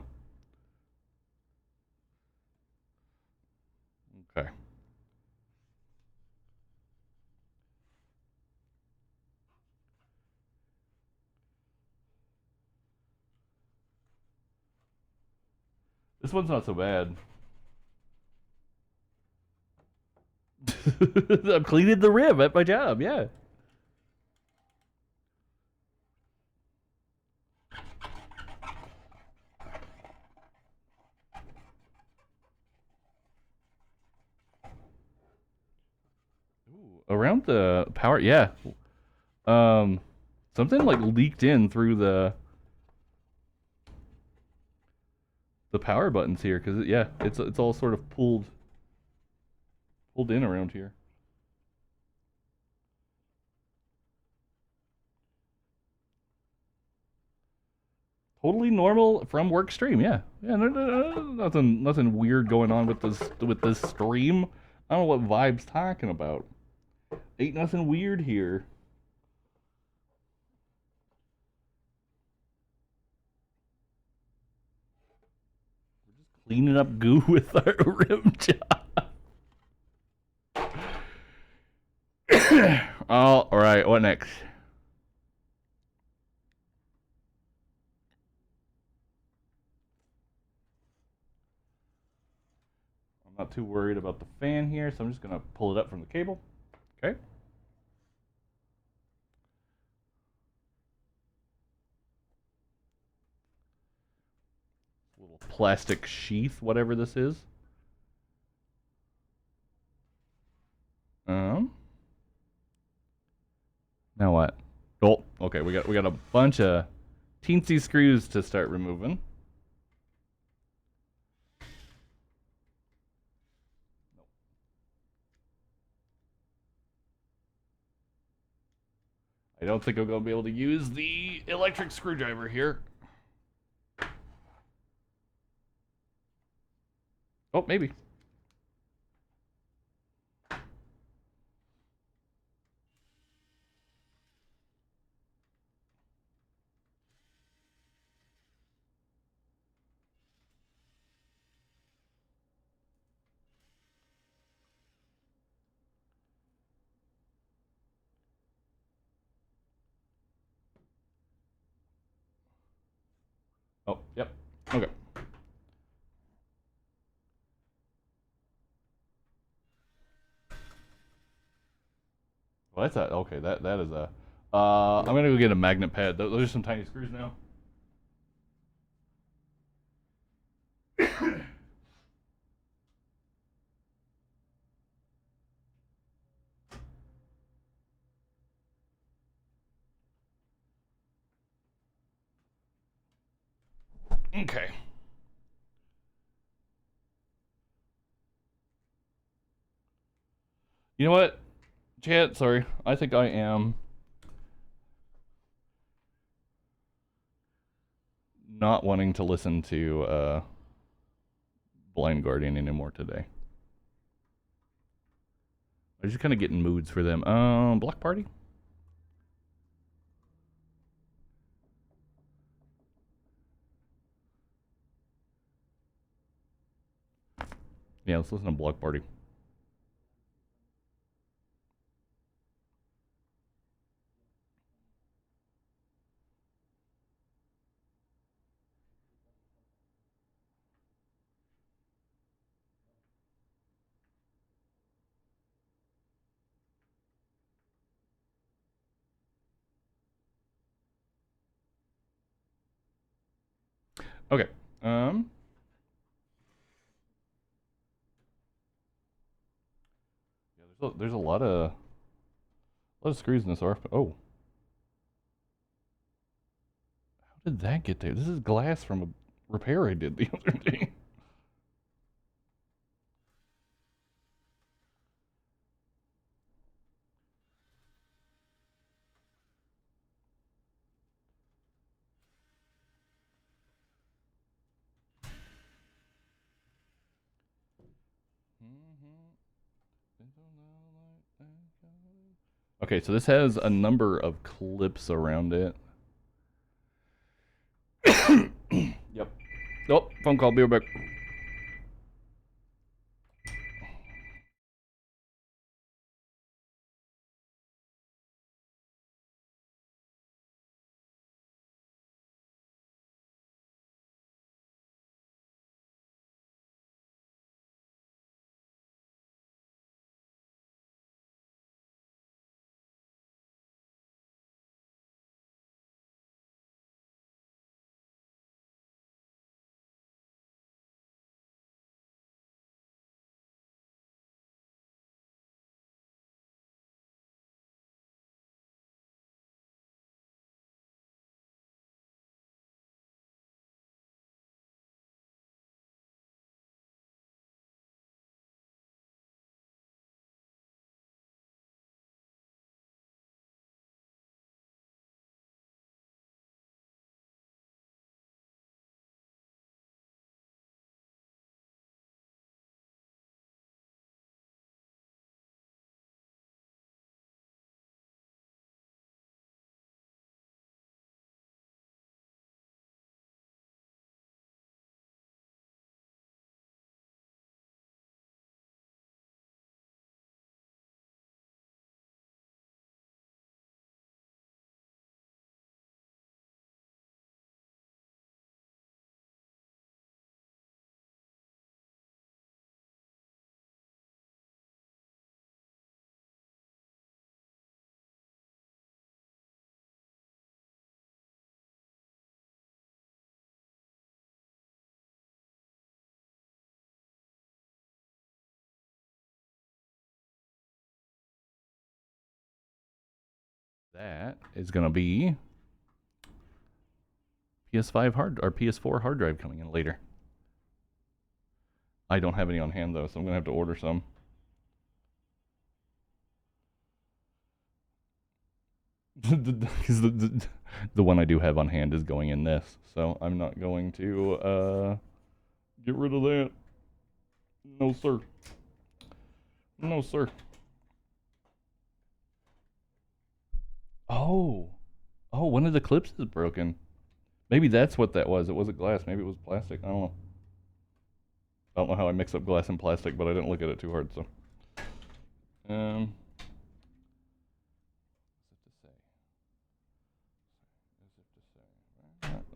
Okay. This one's not so bad. I'm cleaning the rim at my job, yeah. Ooh, around the power, yeah. Something like leaked in through the power buttons here, because yeah, it's all sort of pulled in around here. Totally normal from work stream, yeah. Nothing weird going on with this stream. I don't know what Vibe's talking about. Ain't nothing weird here. We're just cleaning up goo with our rim job. All right, what next? I'm not too worried about the fan here, so I'm just gonna pull it up from the cable. Okay. Little plastic sheath, whatever this is. Now what? Oh, okay. We got a bunch of teensy screws to start removing. I don't think I'm going to be able to use the electric screwdriver here. Oh, maybe. Oh, yep. Okay. Well, that's a, okay. That is a. I'm gonna go get a magnet pad. Those are some tiny screws now. Okay. You know what, chat? Sorry, I think I am not wanting to listen to Blind Guardian anymore today. I'm just kind of getting moods for them. Block party. Yeah, let's listen to Block Party. Okay. Yeah, there's a lot of screws in this RF. Oh, how did that get there? This is glass from a repair I did the other day. Okay, so this has a number of clips around it. Yep. Oh, phone call. Be right back. That is going to be PS5 hard or PS4 hard drive coming in later. I don't have any on hand though, so I'm going to have to order some. Because the one I do have on hand is going in this, so I'm not going to get rid of that. No, sir. No, sir. Oh. Oh, one of the clips is broken. Maybe that's what that was. It wasn't glass. Maybe it was plastic. I don't know. I don't know how I mix up glass and plastic, but I didn't look at it too hard, so. Um.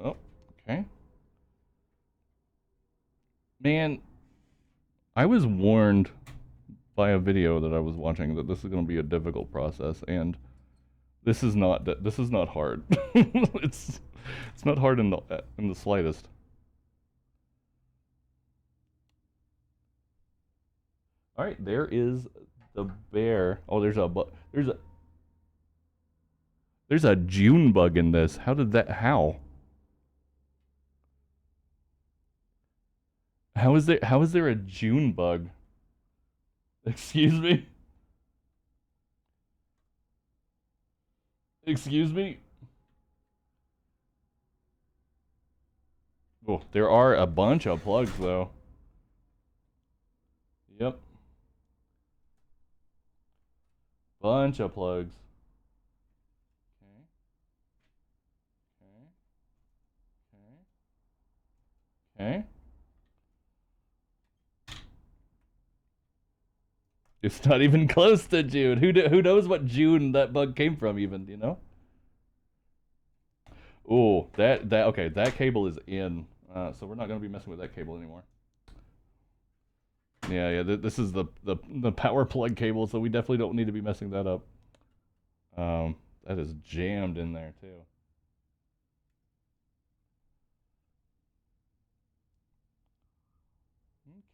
Oh, okay. Man, I was warned by a video that I was watching that this is going to be a difficult process, and this is not hard. It's not hard in the slightest. All right, there is the bear. Oh, there's a June bug in this. How? How is there a June bug? Excuse me? Excuse me? Oh, there are a bunch of plugs though. Yep. Bunch of plugs. Okay. Okay. Okay. Okay. It's not even close to June. Who knows what June that bug came from even, you know? Oh, that okay, that cable is in. So we're not going to be messing with that cable anymore. Yeah, this is the power plug cable, so we definitely don't need to be messing that up. That is jammed in there too.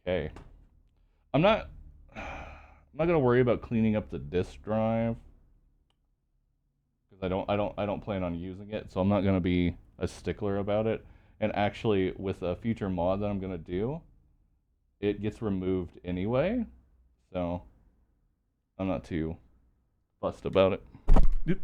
Okay. I'm not I'm not gonna worry about cleaning up the disk drive because I don't plan on using it, so I'm not gonna be a stickler about it. And actually, with a future mod that I'm gonna do, it gets removed anyway, so I'm not too fussed about it. Yep.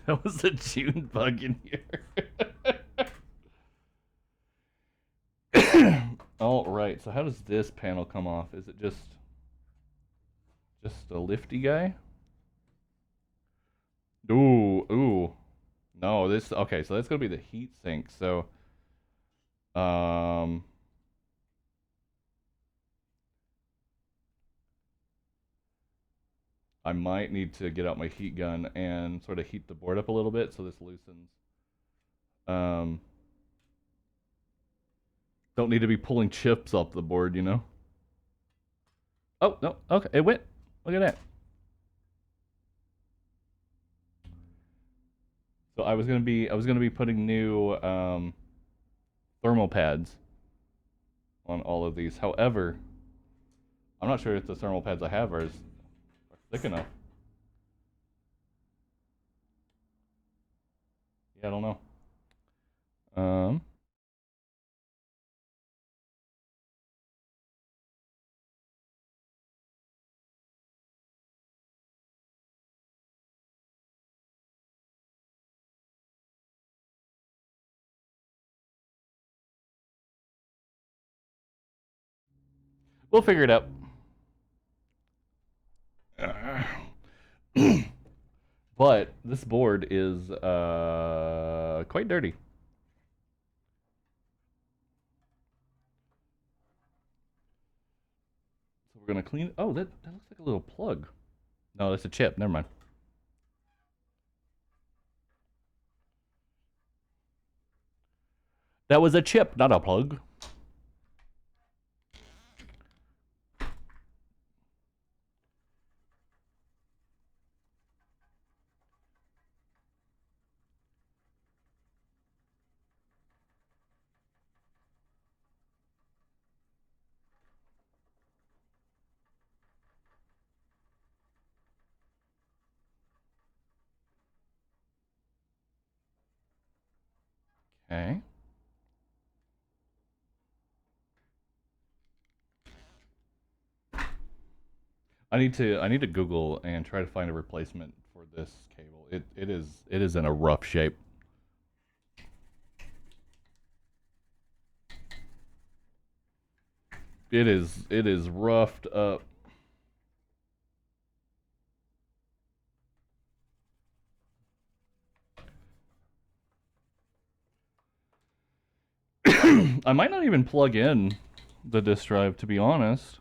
That was a June bug in here. All right. So how does this panel come off? Is it just a lifty guy? Ooh, ooh. No, this okay, so that's gonna be the heat sink. So um I might need to get out my heat gun and sort of heat the board up a little bit so this loosens. Um don't need to be pulling chips off the board, you know? Oh, no. Okay, it went. Look at that. So I was gonna be putting new thermal pads on all of these. However, I'm not sure if the thermal pads I have are thick enough. Yeah, I don't know. Um, we'll figure it out. But this board is quite dirty. So we're gonna clean. Oh, that looks like a little plug. No, that's a chip. Never mind. That was a chip, not a plug. Okay. I need to Google and try to find a replacement for this cable. It is in a rough shape. It is roughed up. I might not even plug in the disk drive, to be honest.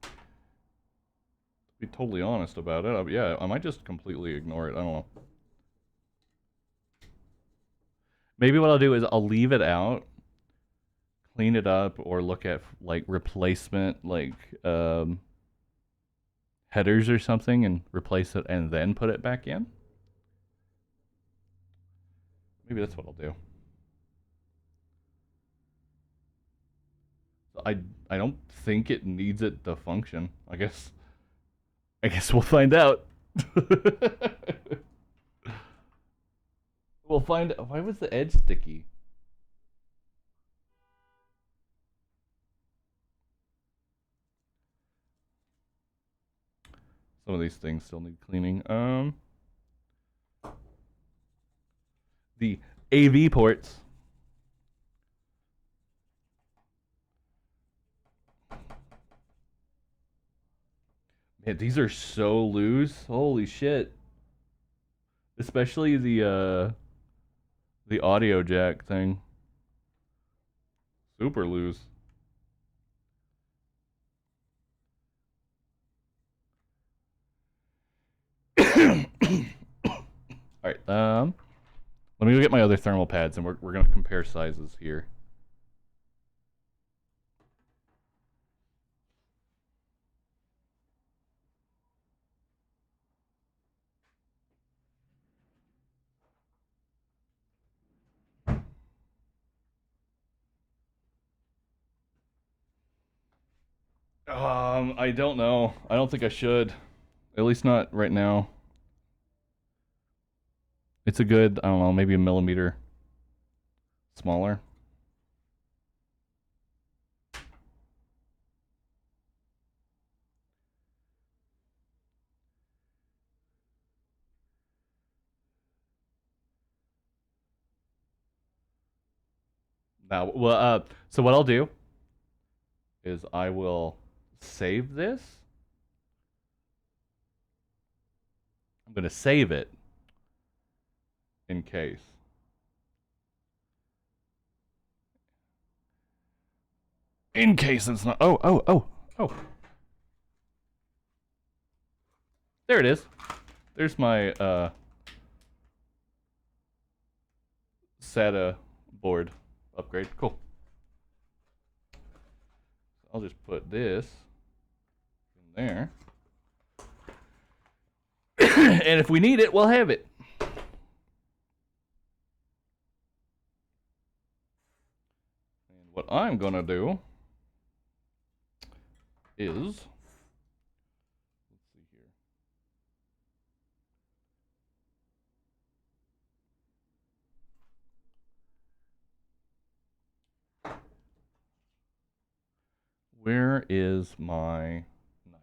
To be totally honest about it, yeah, I might just completely ignore it. I don't know. Maybe what I'll do is I'll leave it out, clean it up, or look at like replacement, like headers or something, and replace it, and then put it back in. Maybe that's what I'll do. I don't think it needs it to function. I guess we'll find out. We'll find. Why was the edge sticky? Some of these things still need cleaning. The AV ports. Man, these are so loose. Holy shit. Especially the audio jack thing. Super loose. All right. Let me go get my other thermal pads, and we're gonna compare sizes here. I don't know. I don't think I should. At least not right now. It's a good, I don't know, maybe a millimeter smaller. Now, well, so what I'll do is I will save this. I'm gonna save it in case. In case it's not. Oh. There it is. There's my SATA board upgrade. Cool. I'll just put this in there. And if we need it, we'll have it. And what I'm gonna do is, let's see here. Where is my knife?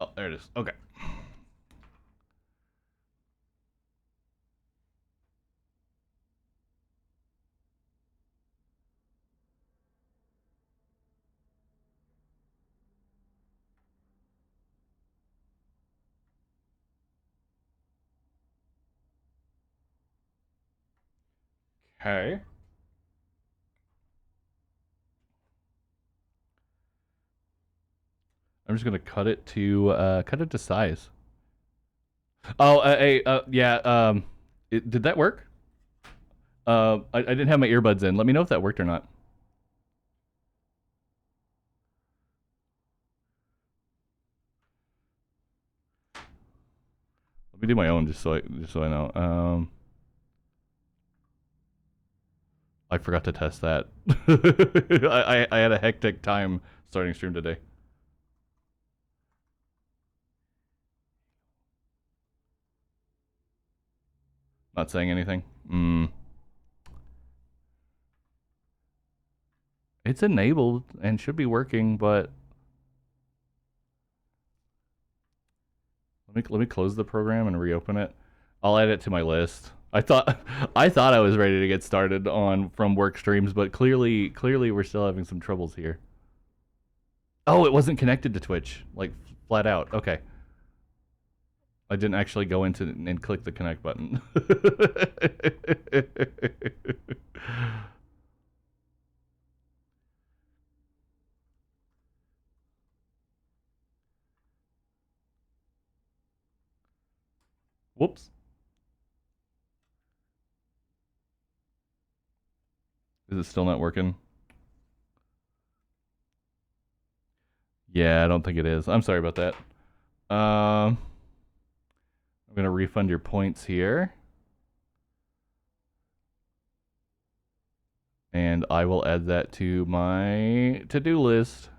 Oh, there it is. Okay. Okay. I'm just gonna cut it to size. Oh, yeah. Did that work? I didn't have my earbuds in. Let me know if that worked or not. Let me do my own just so I know. I forgot to test that. I had a hectic time starting stream today. Not saying anything. It's enabled and should be working, but let me close the program and reopen it. I'll add it to my list. I thought I was ready to get started on from work streams, but clearly we're still having some troubles here. Oh, it wasn't connected to Twitch, like flat out. Okay. I didn't actually go into and click the connect button. Whoops. Is it still not working? Yeah, I don't think it is. I'm sorry about that. I'm going to refund your points here. And I will add that to my to-do list.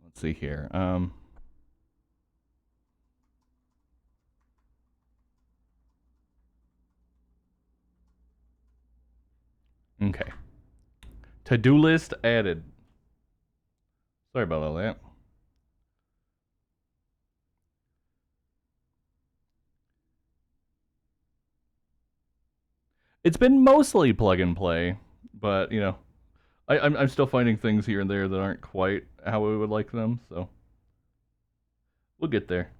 Let's see here. Okay. To-do list added. Sorry about all that. It's been mostly plug and play, but you know, I'm still finding things here and there that aren't quite how we would like them, so we'll get there.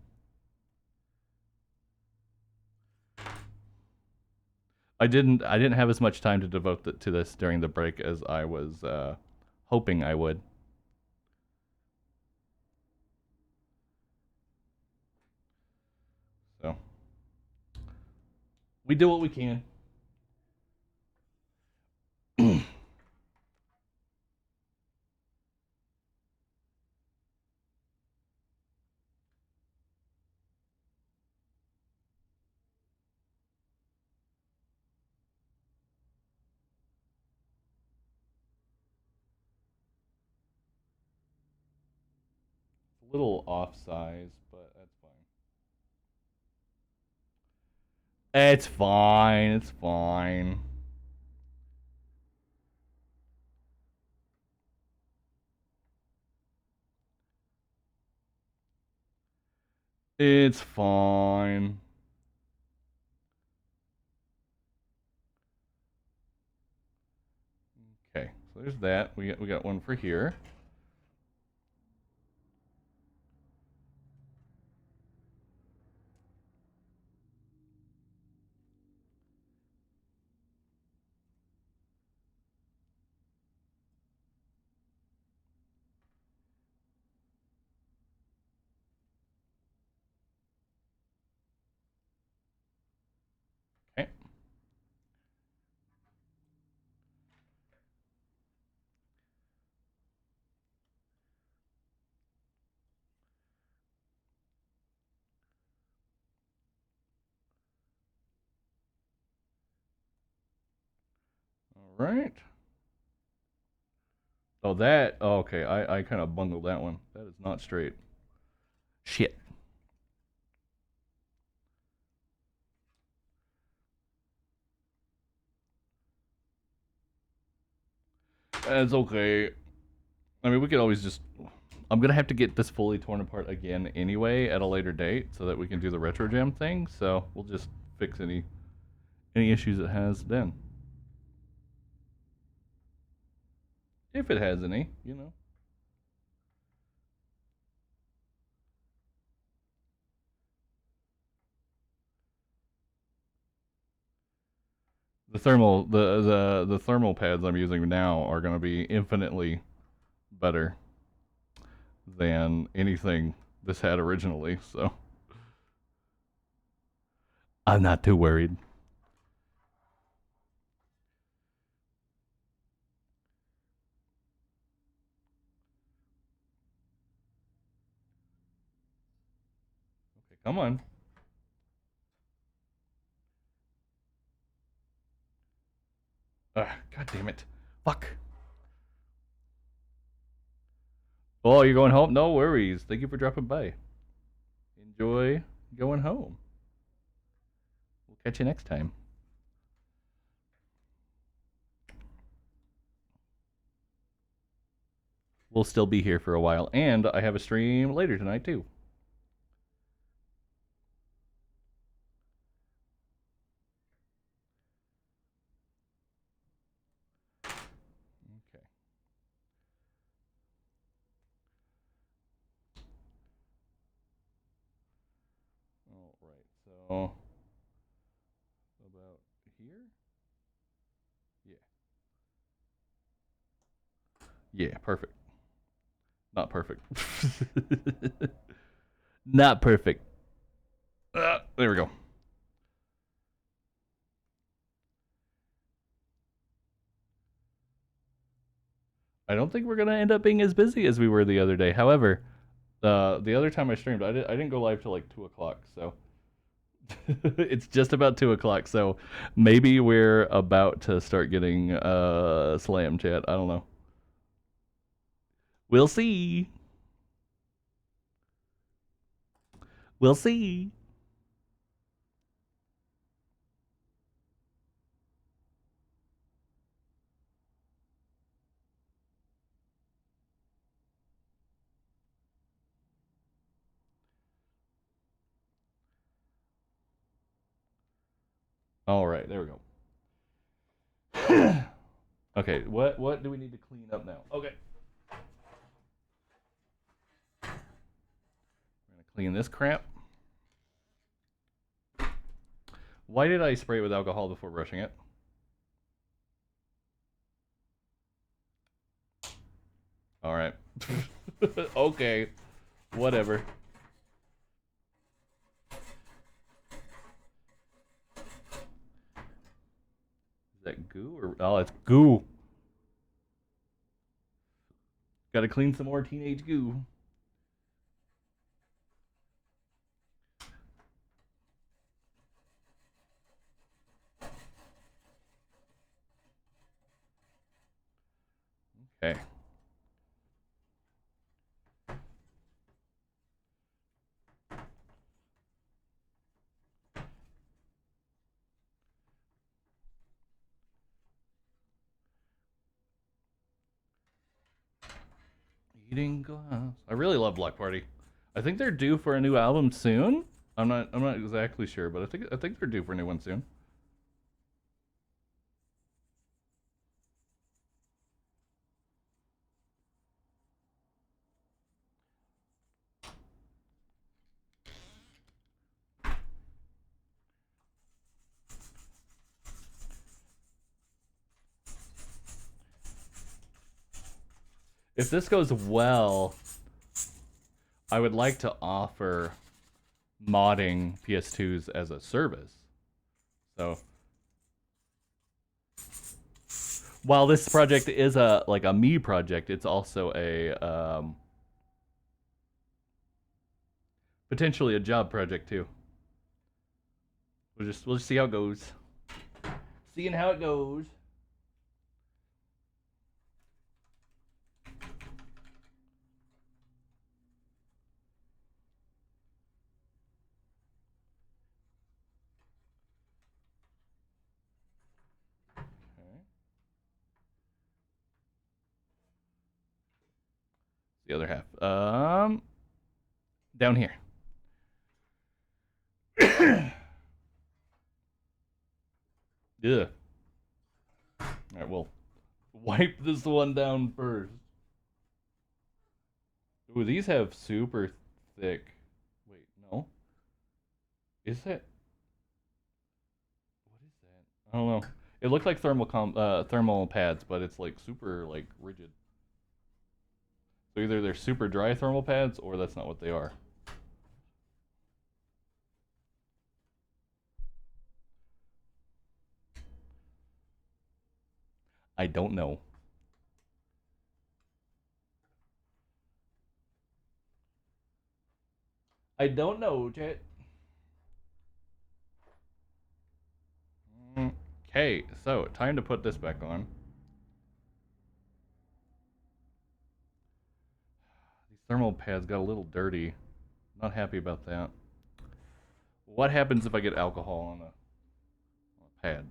I didn't have as much time to devote to this during the break as I was hoping I would. So we do what we can. A little off size, but that's fine. It's fine. It's fine. It's fine. Okay, so there's that. We got one for here. Okay. All right. Oh, that. Oh, okay. I kind of bungled that one. That is not straight. Shit. That's okay. I mean, we could always just. I'm gonna have to get this fully torn apart again anyway at a later date so that we can do the retro jam thing. So we'll just fix any issues it has then, if it has any. You know. The thermal pads I'm using now are going to be infinitely better than anything this had originally, so I'm not too worried. Okay, come on. God damn it. Fuck. Oh, you're going home? No worries. Thank you for dropping by. Enjoy going home. We'll catch you next time. We'll still be here for a while, and I have a stream later tonight too. Okay. All right. So about here? Yeah. Yeah, perfect. Not perfect. Not perfect. There we go. I don't think we're gonna end up being as busy as we were the other day. However, the other time I streamed, I didn't go live till like 2 o'clock, so it's just about 2 o'clock. So maybe we're about to start getting slam chat. I don't know. We'll see. We'll see. All right, there we go. Okay, what do we need to clean up now? Okay. We're gonna clean this crap. Why did I spray it with alcohol before brushing it? All right. Okay. Whatever. Is that goo or oh, it's goo. Got to clean some more teenage goo. Okay. Eating glass. I really love Block Party. I think they're due for a new album soon. I'm not exactly sure, but I think they're due for a new one soon. If this goes well, I would like to offer modding PS2s as a service. So while this project is a me project, it's also a potentially a job project too. We'll just see how it goes. Seeing how it goes. Okay. The other half. Down here. Yeah. All right, we'll wipe this one down first. Ooh, these have super thick. Wait, no. Is that? What is that? I don't know. It looked like thermal pads, but it's like super like rigid. So either they're super dry thermal pads, or that's not what they are. I don't know. I don't know, chat. Okay, so time to put this back on. Thermal pads got a little dirty. Not happy about that. What happens if I get alcohol on a pad?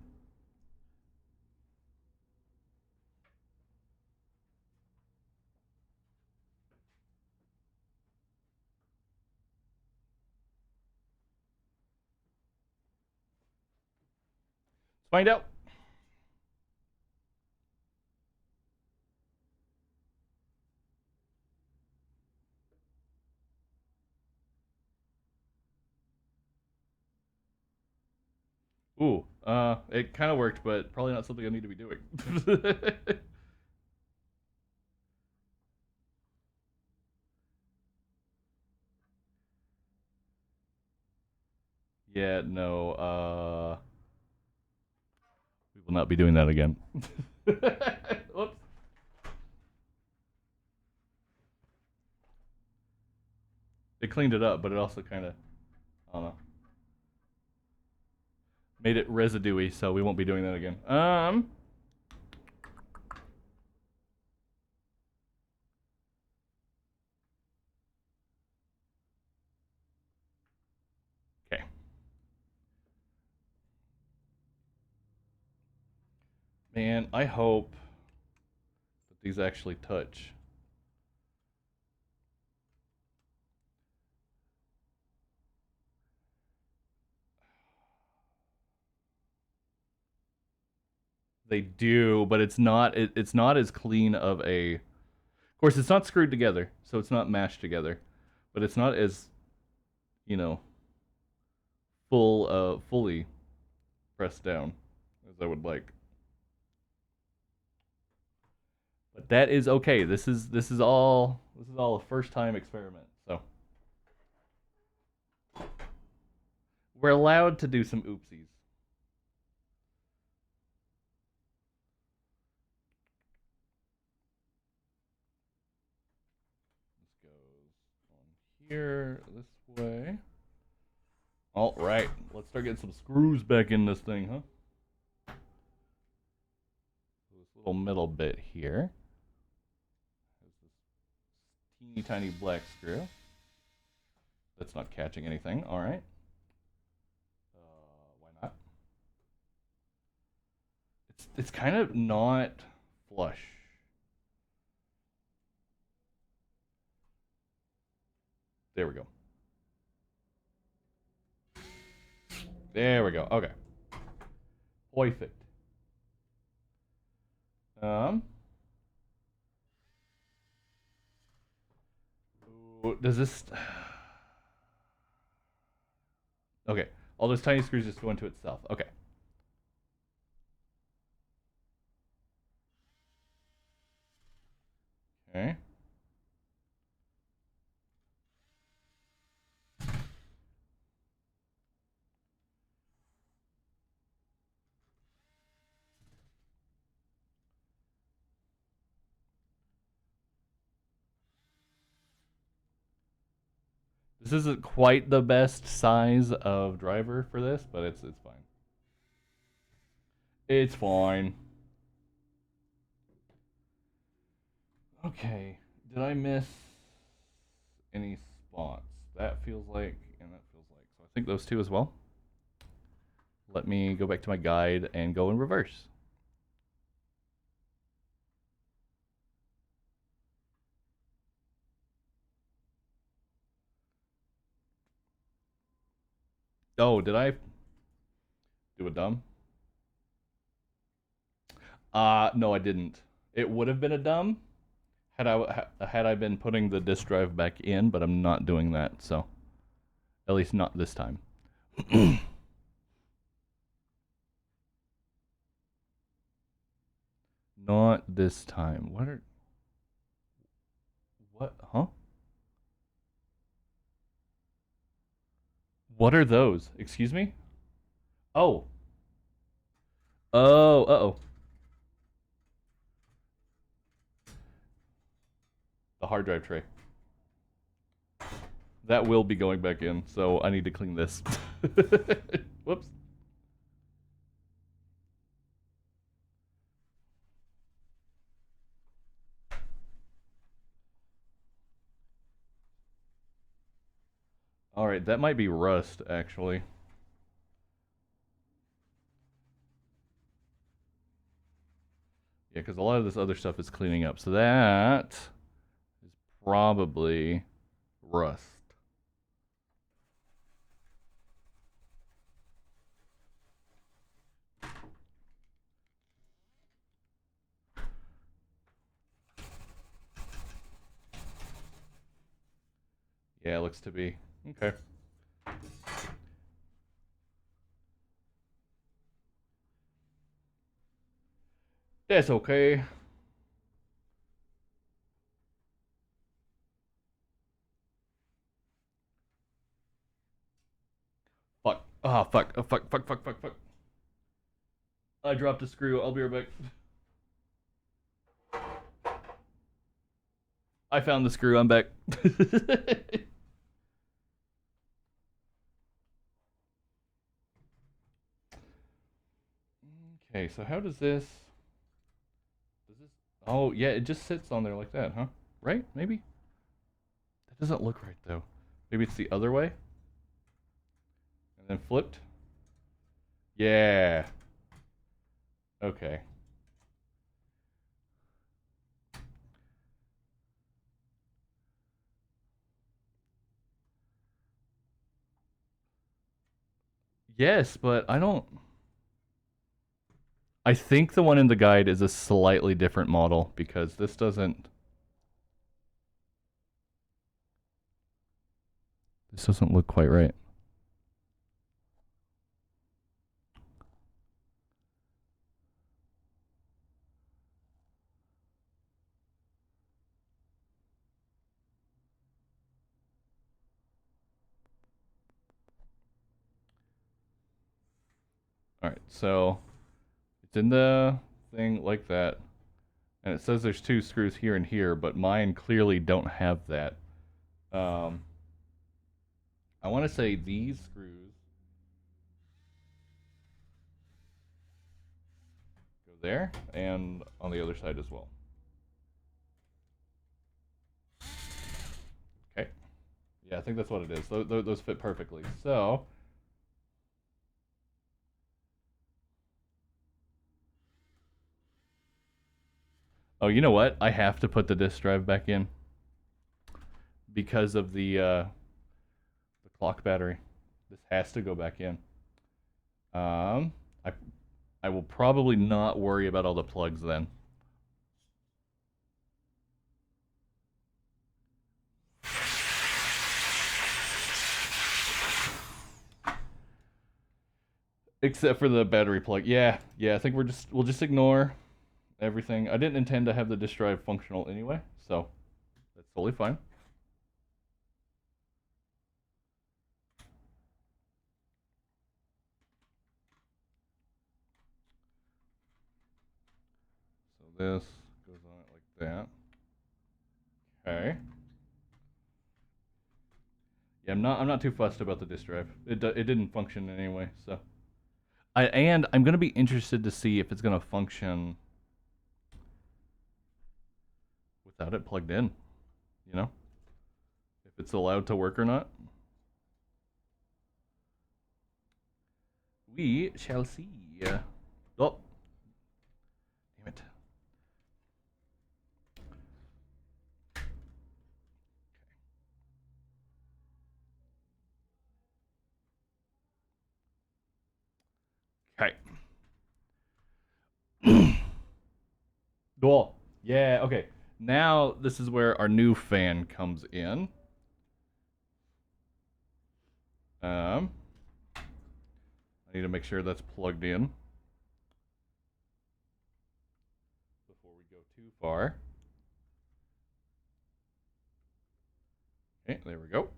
Let's find out. Ooh, it kind of worked, but probably not something I need to be doing. Yeah, no, we will not be doing that again. Whoops. It cleaned it up, but it also kind of, I don't know, made it residuey, so we won't be doing that again. Okay. Man, I hope that these actually touch. They do, but it's not as clean of a. Of course, it's not screwed together, so it's not mashed together, but it's not as, you know, fully pressed down as I would like. But that is okay. This is all a first time experiment. So we're allowed to do some oopsies. This goes on here this way. All right, let's start getting some screws back in this thing, huh? This little middle bit here. There's this teeny tiny black screw. That's not catching anything. All right. Why not? It's kind of not flush. There we go. There we go. Okay. Perfect. Um. Does this? Okay. All those tiny screws just go into itself. Okay. Okay. This isn't quite the best size of driver for this, but it's fine. It's fine. Okay. Did I miss any spots? That feels like, and that feels like. So I think those two as well. Let me go back to my guide and go in reverse. Oh, did I do a dumb? No, I didn't. It would have been a dumb had I been putting the disk drive back in, but I'm not doing that. So, at least not this time. Not this time. What? Huh? What are those? Excuse me? Oh. Oh, uh-oh. The hard drive tray. That will be going back in, so I need to clean this. Whoops. right, that might be rust, actually. Yeah, because a lot of this other stuff is cleaning up. So that is probably rust. Yeah, it looks to be. Okay. That's okay. Fuck. Oh, fuck. Oh, fuck, fuck, fuck, fuck, fuck. I dropped a screw. I'll be right back. I found the screw. I'm back. Okay, so how does this... Does this... Oh, yeah, it just sits on there like that, huh? Right? Maybe? That doesn't look right, though. Maybe it's the other way? And then flipped? Yeah. Okay. Yes, but I don't... I think the one in the guide is a slightly different model because this doesn't... This doesn't look quite right. Alright, so it's in the thing like that. And it says there's two screws here and here, but mine clearly don't have that. I want to say these screws go there and on the other side as well. Okay. Yeah, I think that's what it is. Those fit perfectly. So... Oh, you know what? I have to put the disk drive back in because of the clock battery. This has to go back in. Um, I I will probably not worry about all the plugs then. Except for the battery plug. Yeah, I think we'll just ignore everything. I didn't intend to have the disk drive functional anyway, so that's totally fine. So this goes on it like that. Okay. Yeah, I'm not too fussed about the disk drive. It didn't function anyway, so. I'm gonna be interested to see if it's gonna function without it plugged in. You know, if it's allowed to work or not. We shall see. Oh, damn it. Okay. Cool. Yeah, okay. Now this is where our new fan comes in. I need to make sure that's plugged in before we go too far. Okay, there we go.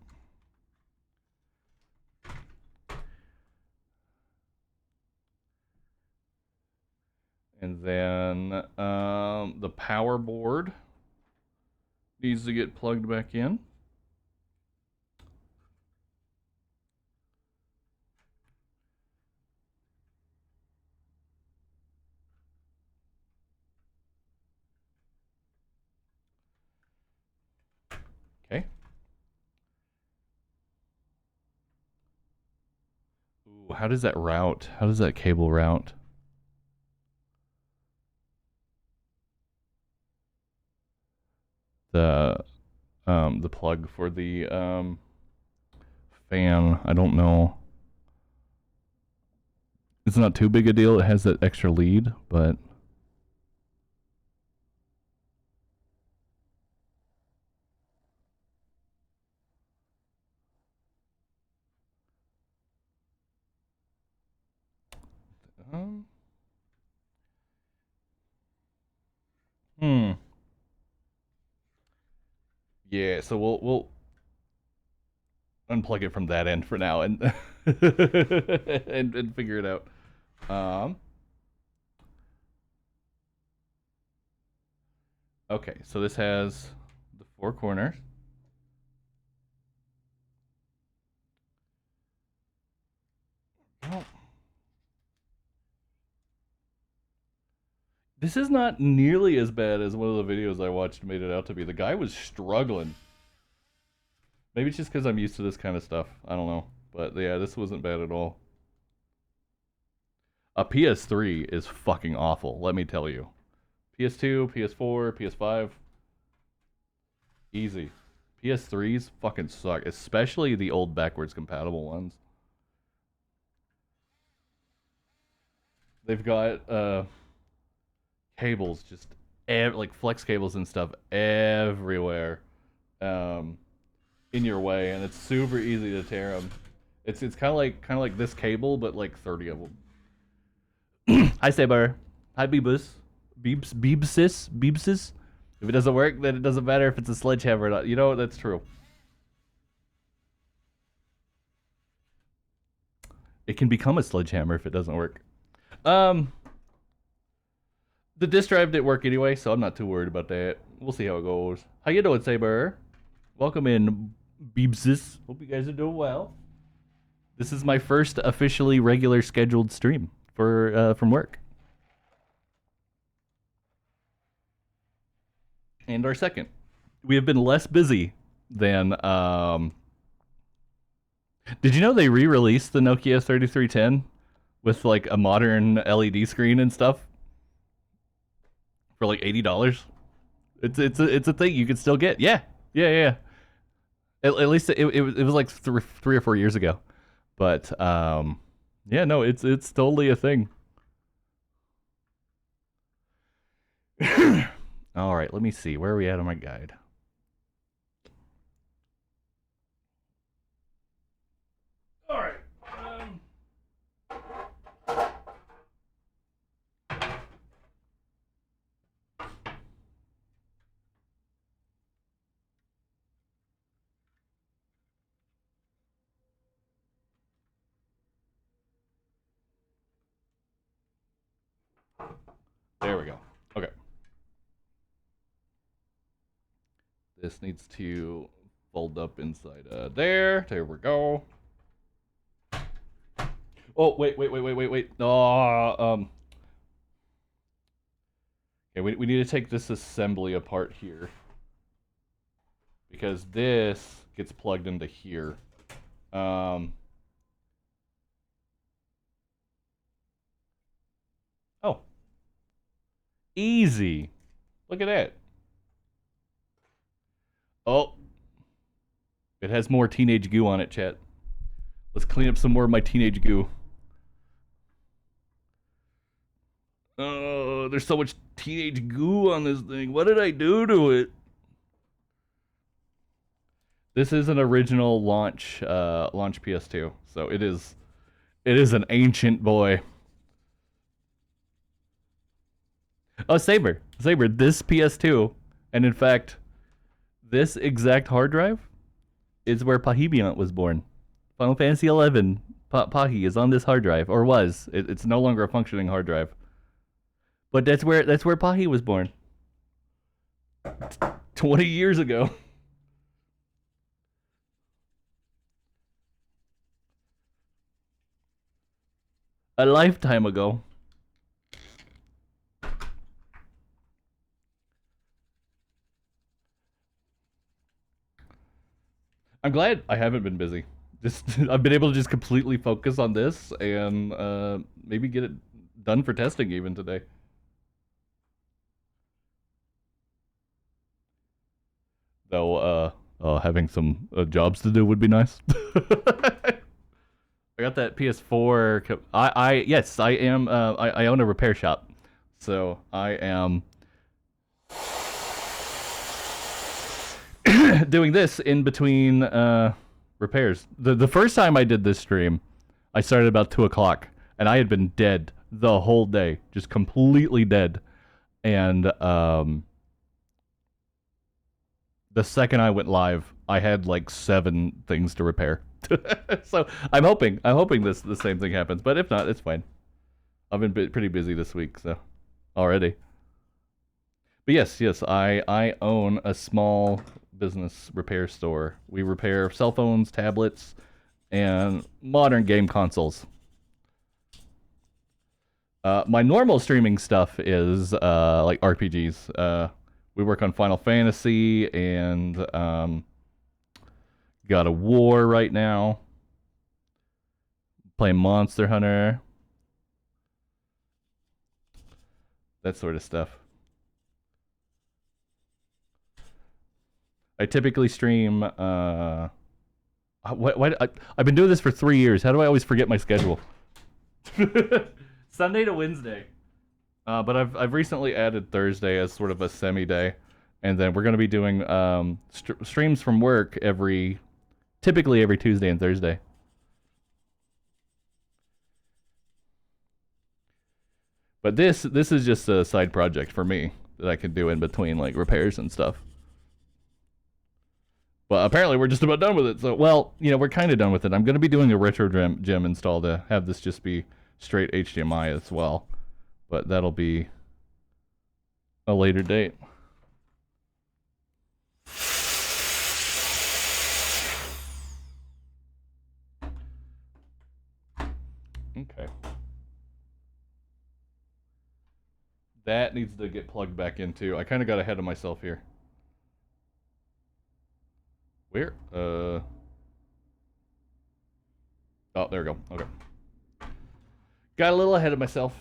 And then the power board needs to get plugged back in. Okay. how does that route? How does that cable route? The plug for the fan. I don't know. It's not too big a deal. It has that extra lead, but um, hmm. Yeah, so we'll unplug it from that end for now and and figure it out. Um, okay, so this has the four corners. Oh. This is not nearly as bad as one of the videos I watched made it out to be. The guy was struggling. Maybe it's just because I'm used to this kind of stuff. I don't know. But yeah, this wasn't bad at all. A PS3 is fucking awful, let me tell you. PS2, PS4, PS5, easy. PS3s fucking suck, especially the old backwards compatible ones. They've got cables just like flex cables and stuff everywhere in your way, and it's super easy to tear them. It's kind of like this cable, but like 30 of them. Hi Saber. Hi Beebus. Beebsis. If it doesn't work, then it doesn't matter if it's a sledgehammer or not. You know what? That's true. It can become a sledgehammer if it doesn't work. Um, the disk drive didn't work anyway, so I'm not too worried about that. We'll see how it goes. How you doing, Saber? Welcome in, Beebsis. Hope you guys are doing well. This is my first officially regular scheduled stream for from work, and our second. We have been less busy than. Did you know they re-released the Nokia 3310 with like a modern LED screen and stuff for like $80? It's a thing you can still get. Yeah, yeah. At least it was like 3 or 4 years ago, but yeah, no, it's totally a thing. All right, let me see. Where are we at on my guide? All right. There we go. Okay. This needs to fold up inside there. There we go. Oh, wait. No, okay, we need to take this assembly apart here. Because this gets plugged into here. Oh. Easy. Look at that. Oh. It has more teenage goo on it, chat. Let's clean up some more of my teenage goo. Oh, there's so much teenage goo on this thing. What did I do to it? This is an original launch PS2, so it is an ancient boy. Oh, Saber, this PS2, and in fact, this exact hard drive is where Pahibiant was born. Final Fantasy XI Pahi is on this hard drive, or was. It's no longer a functioning hard drive. But that's where Pahi was born. 20 years ago. A lifetime ago. I'm glad I haven't been busy. Just I've been able to just completely focus on this and maybe get it done for testing even today. Though having some jobs to do would be nice. I got that PS4. I yes, I am. I own a repair shop, so I am doing this in between repairs. The first time I did this stream, I started about 2 o'clock, and I had been dead the whole day, just completely dead. And the second I went live, I had like 7 things to repair. So I'm hoping the same thing happens. But if not, it's fine. I've been pretty busy this week, so already. But yes, I own a small business repair store. We repair cell phones, tablets, and modern game consoles. My normal streaming stuff is like RPGs. We work on Final Fantasy and God of War right now. Playing Monster Hunter. That sort of stuff. I typically stream. I've been doing this for 3 years. How do I always forget my schedule? Sunday to Wednesday. But I've recently added Thursday as sort of a semi day, and then we're going to be doing streams from work typically every Tuesday and Thursday. But this is just a side project for me that I can do in between like repairs and stuff. But apparently we're just about done with it. So, well, we're kind of done with it. I'm going to be doing a retro gem install to have this just be straight HDMI as well. But that'll be a later date. Okay. That needs to get plugged back into. I kind of got ahead of myself here. Where? Oh, there we go. Okay. Got a little ahead of myself.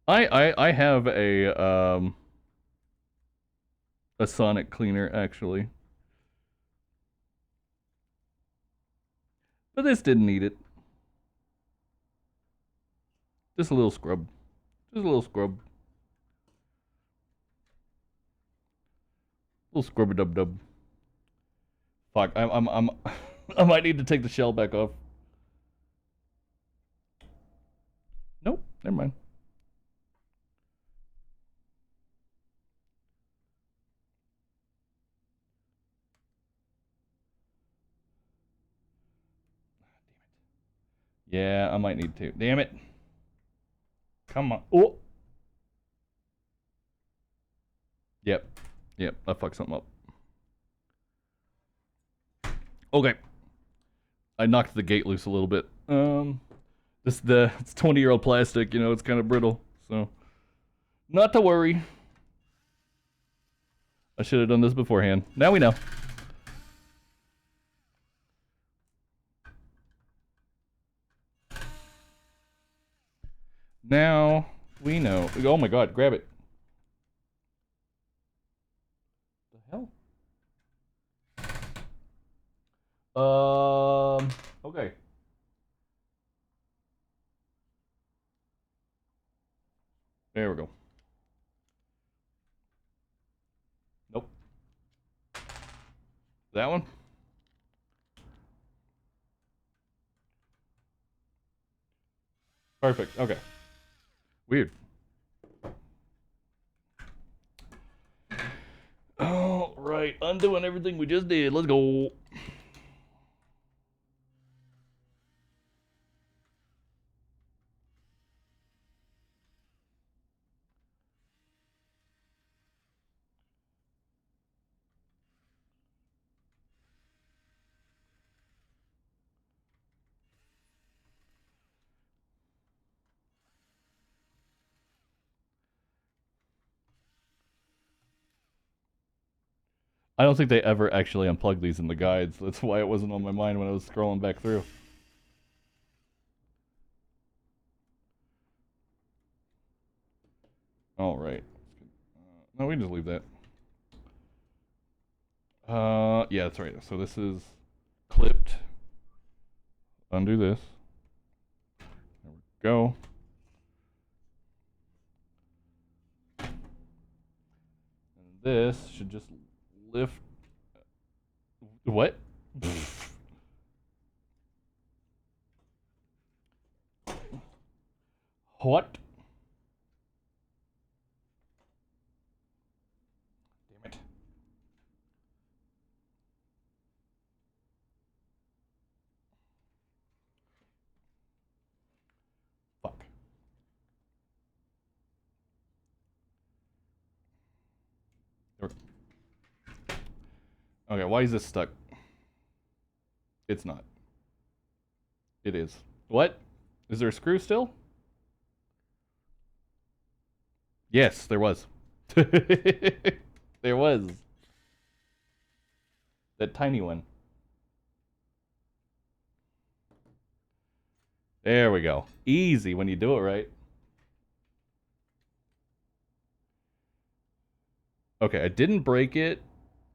I have a sonic cleaner actually. But this didn't need it. Just a little scrub. Just a little scrub. Little scrubby dub dub. Fuck, I'm I might need to take the shell back off. Nope, never mind. Yeah, I might need to. Damn it. Come on. Oh. Yep. Yep, I fucked something up. Okay. I knocked the gate loose a little bit. It's 20-year-old plastic, it's kind of brittle. So not to worry. I should have done this beforehand. Now we know. Now we know. Oh my god, grab it. The hell? Okay. There we go. Nope. That one? Perfect. Okay. Weird. All right. Undoing everything we just did. Let's go. I don't think they ever actually unplugged these in the guides. That's why it wasn't on my mind when I was scrolling back through. All right. No, we can just leave that. Yeah, that's right. So this is clipped. Undo this. There we go. And this should just lift. What? What? Damn it. Fuck. Okay, why is this stuck? It's not. It is. What? Is there a screw still? Yes, there was. There was. That tiny one. There we go. Easy when you do it right. Okay, I didn't break it.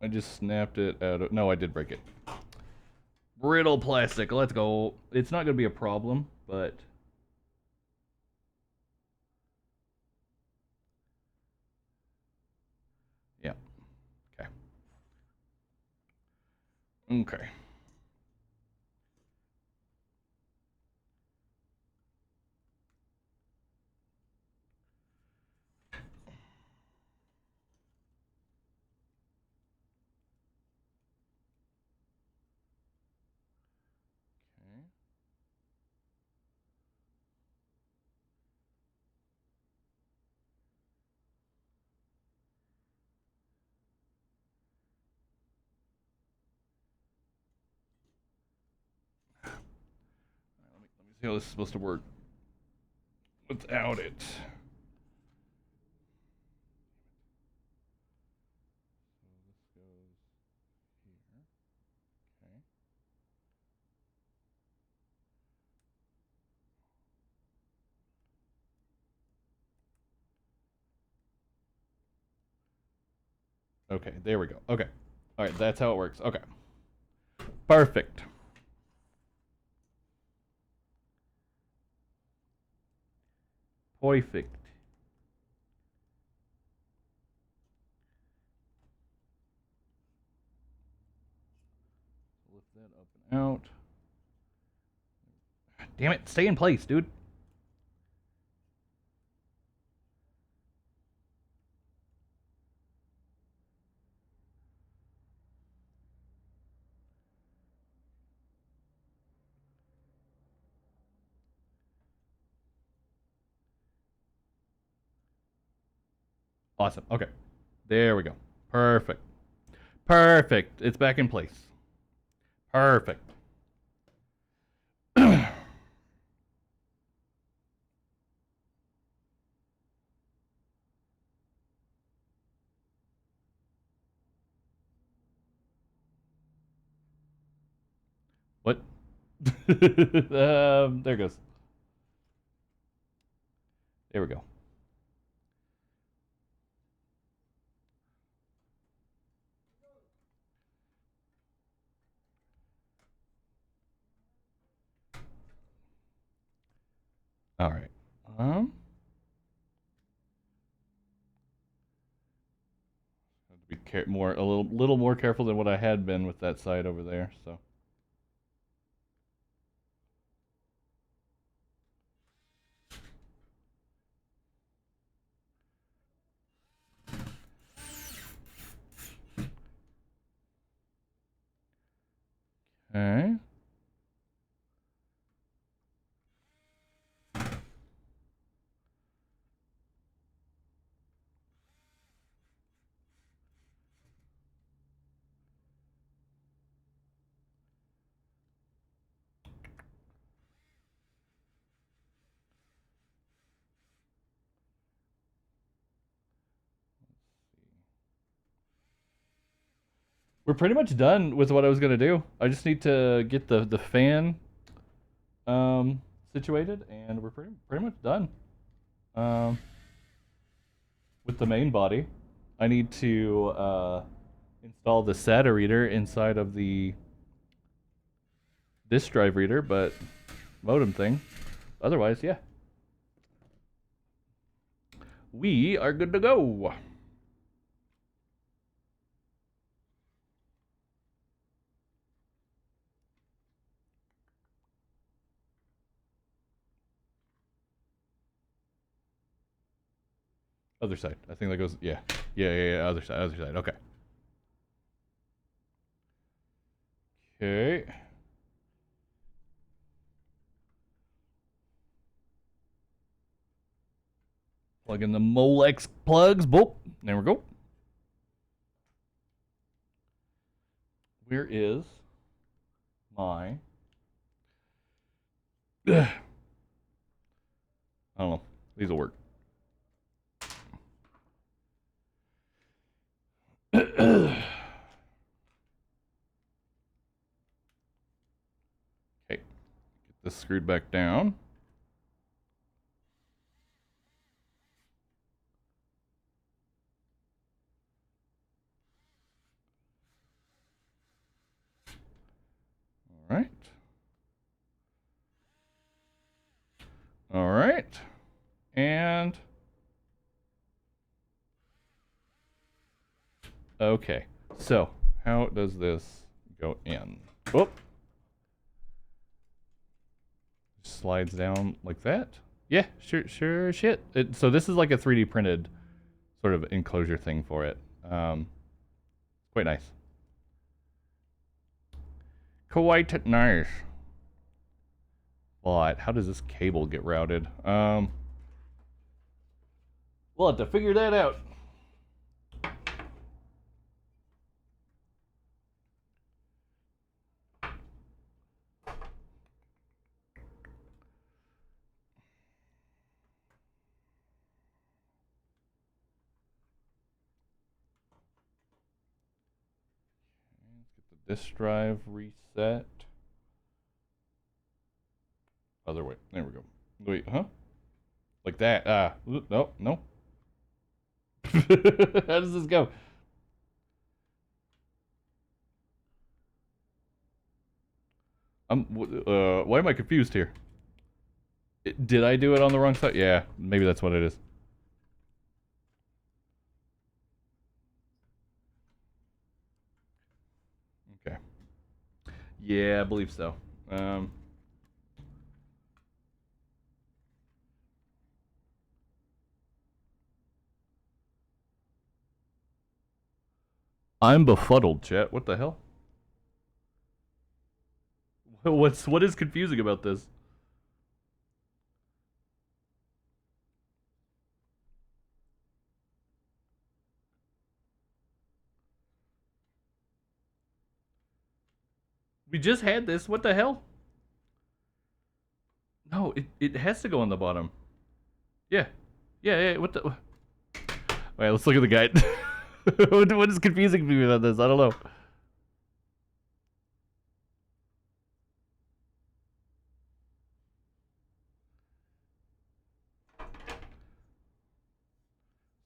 I just snapped it out of... No, I did break it. Brittle plastic. Let's go. It's not going to be a problem, but... Yeah. Okay. Okay. Let me see how this is supposed to work without it. Okay, there we go. Okay. All right, that's how it works. Okay. Perfect. Perfect. Lift that up and out. Damn it, stay in place, dude. Awesome. Okay. There we go. Perfect. Perfect. It's back in place. Perfect. What? There goes. There we go. All right. Have to be more a little more careful than what I had been with that side over there. So. Okay. We're pretty much done with what I was gonna do. I just need to get the fan situated, and we're pretty much done. Um, with the main body, I need to install the SATA reader inside of the disk drive reader, but modem thing. Otherwise, yeah, we are good to go. Other side. I think that goes. Yeah. Yeah. Other side. Other side. Okay. Okay. Plug in the Molex plugs. Boop. There we go. Where is my? I don't know. These will work. Okay. Get this screwed back down. All right. All right. And okay. So, how does this go in? Whoop. Slides down like that. Yeah, sure, shit. So this is like a 3D printed sort of enclosure thing for it. Quite nice. Quite nice. But how does this cable get routed? We'll have to figure that out. Disk drive reset. Other way. There we go. Wait, huh? Like that. No, no. How does this go? Why am I confused here? Did I do it on the wrong side? Yeah, maybe that's what it is. Okay. Yeah, I believe so. I'm befuddled, chat. What the hell? What is confusing about this? We just had this. What the hell? No, it has to go on the bottom. Yeah. Yeah, what the... Alright, let's look at the guide. What is confusing me about this? I don't know.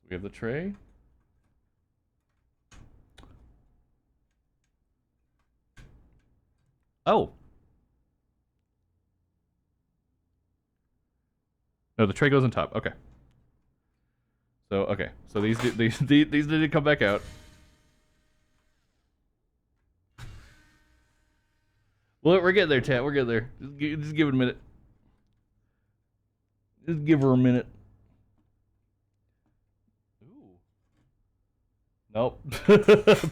We have the tray. Oh. No, the tray goes on top. Okay. So, okay. So these need to come back out. Well, we're getting there, chat. We're getting there. Just give it a minute. Just give her a minute. Ooh. Nope.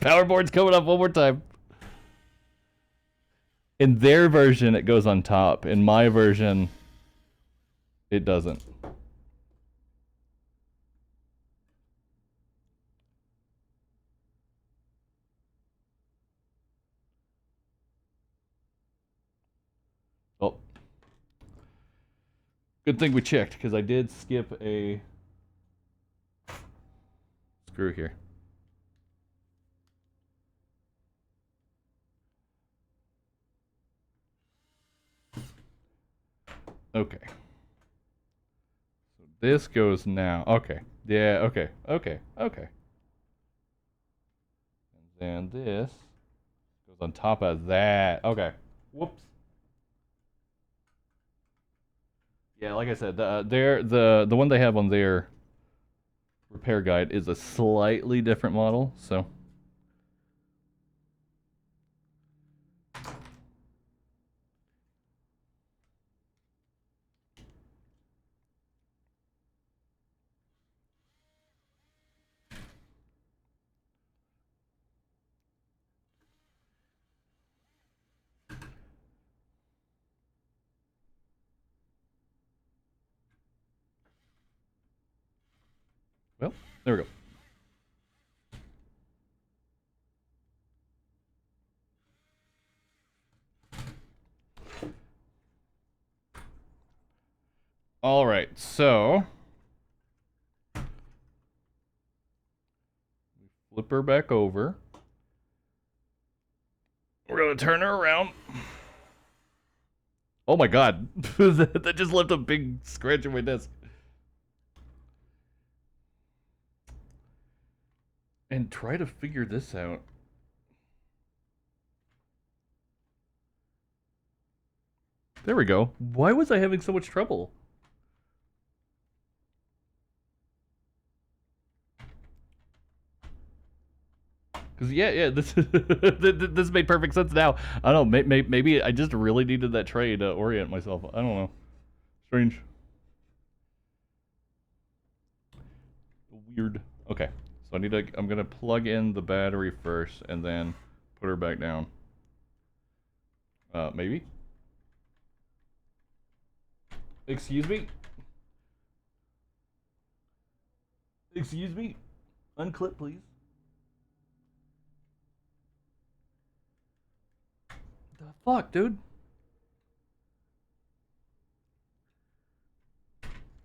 Power board's coming up one more time. In their version, it goes on top. In my version, it doesn't. Oh. Good thing we checked, because I did skip a screw here. Okay. So this goes now. Okay. Yeah, okay. Okay. Okay. And then this goes on top of that. Okay. Whoops. Yeah, like I said, the one they have on their repair guide is a slightly different model, so well, there we go. All right, so flip her back over. We're gonna turn her around. Oh my god, that just left a big scratch on my desk. And try to figure this out. There we go. Why was I having so much trouble? Because yeah, this this made perfect sense now. I don't know. Maybe I just really needed that tray to orient myself. I don't know. Strange. Weird. Okay. So I need to. I'm gonna plug in the battery first, and then put her back down. Maybe. Excuse me. Excuse me. Unclip, please. The fuck, dude.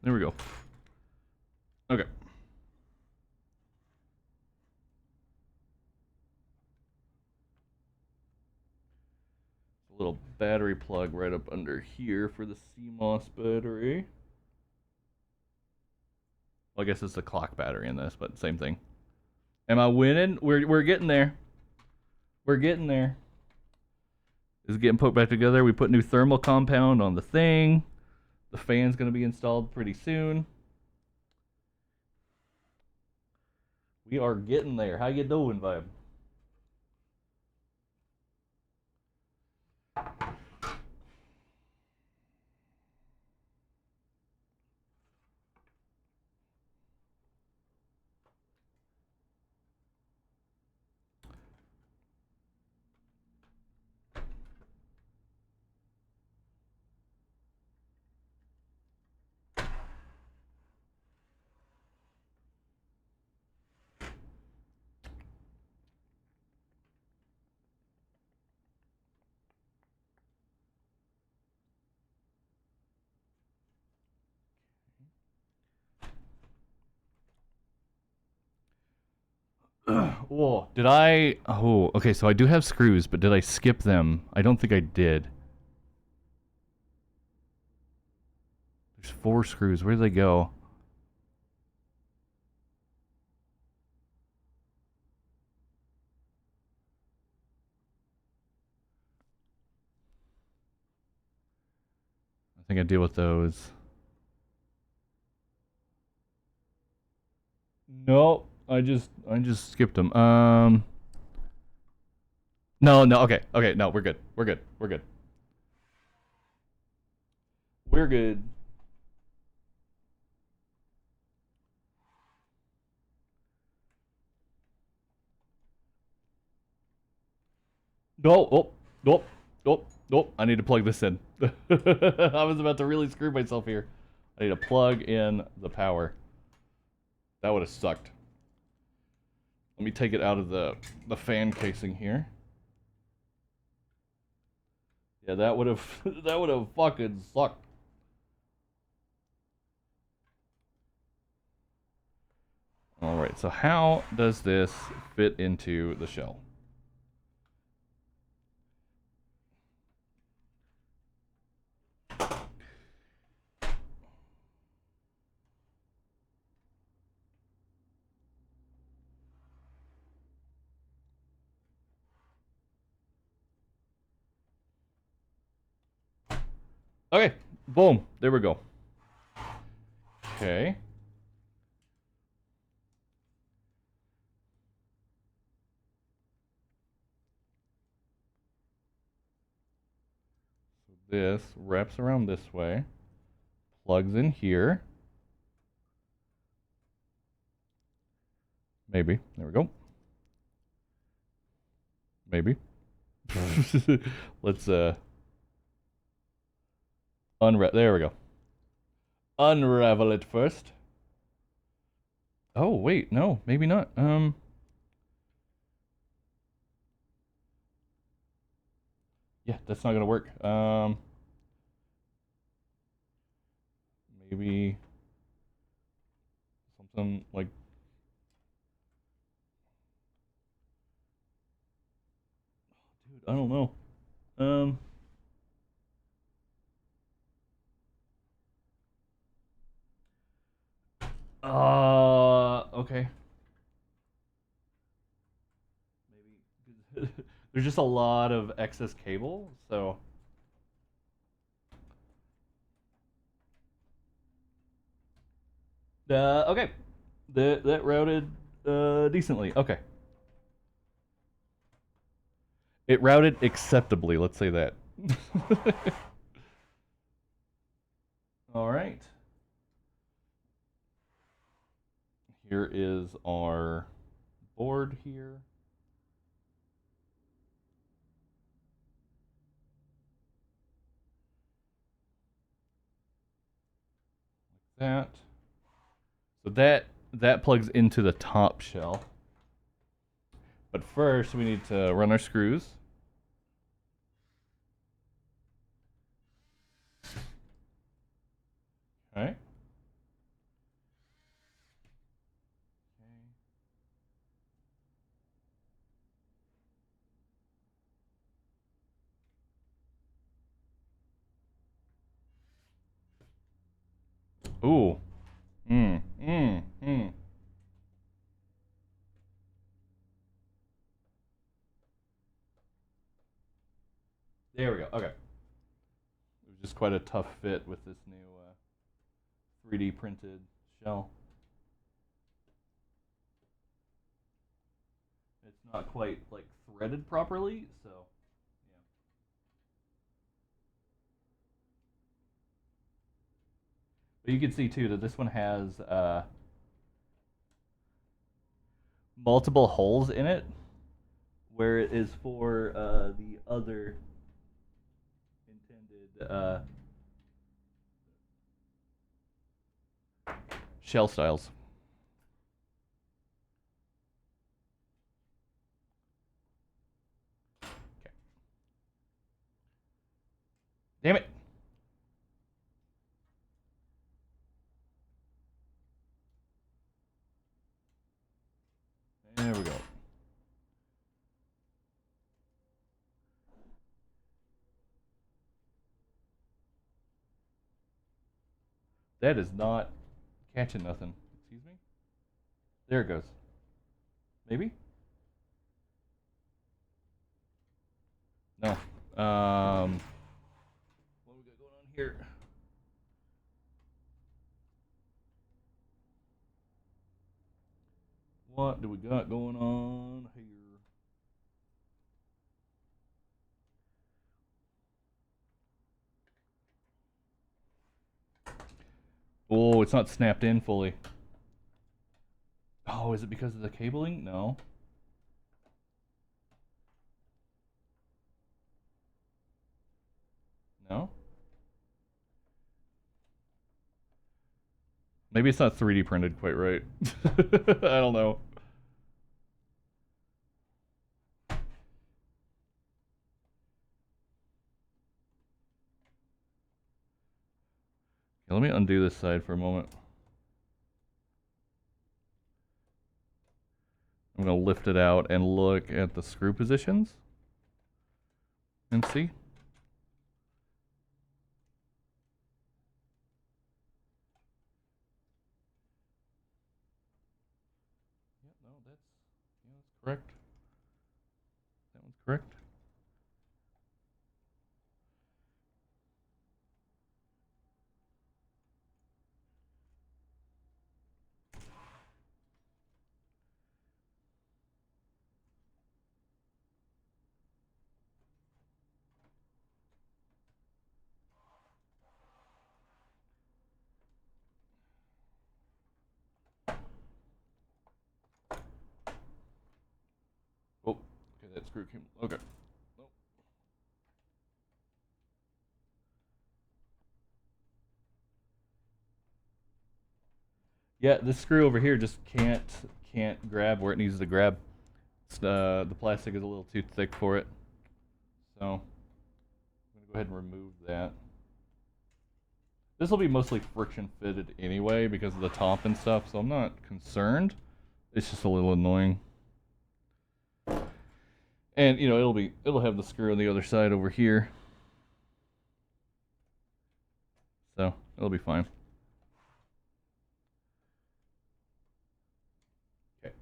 There we go. Okay. A little battery plug right up under here for the CMOS battery. Well, I guess it's the clock battery in this, but same thing. Am I winning? We're getting there. We're getting there. This is getting put back together. We put new thermal compound on the thing. The fan's gonna be installed pretty soon. We are getting there. How you doing, Vibe? Whoa, did I? Oh, okay, so I do have screws, but did I skip them? I don't think I did. There's 4 screws. Where did they go? I think I deal with those. No, I just skipped them. No, okay, no, we're good. We're good. We're good. We're good. No, nope. I need to plug this in. I was about to really screw myself here. I need to plug in the power. That would have sucked. Let me take it out of the fan casing here. Yeah, that would have that would have fucking sucked. All right, so how does this fit into the shell? Okay, boom. There we go. Okay. So this wraps around this way, plugs in here. Maybe. There we go. Maybe. Let's there we go. Unravel it first. Oh, wait, no, maybe not. Yeah, that's not gonna work. Maybe something like dude, I don't know. Um okay. Maybe there's just a lot of excess cable, so okay. That routed decently. Okay. It routed acceptably, let's say that. All right. Here is our board here. Like that. So that plugs into the top shell. But first we need to run our screws. Okay. Ooh. Mm. Mm. Mm. There we go. Okay. It was just quite a tough fit with this new 3D printed shell. It's not quite like threaded properly, so yeah. But you can see too that this one has multiple holes in it, where it is for the other intended shell styles. Okay. Damn it. There we go. That is not catching nothing. Excuse me? There it goes. Maybe? No. What we got going on here? What do we got going on here? Oh, it's not snapped in fully. Oh, is it because of the cabling? No. No? Maybe it's not 3D printed quite right. I don't know. Okay, let me undo this side for a moment. I'm going to lift it out and look at the screw positions and see. Yeah, no, that's correct. That one's correct. screw came. Okay. Nope. Yeah, this screw over here just can't grab where it needs to grab. The plastic is a little too thick for it. So I'm gonna go ahead and remove that. This will be mostly friction fitted anyway because of the top and stuff, so I'm not concerned. It's just a little annoying. And you know, it'll have the screw on the other side over here. So it'll be fine. Okay.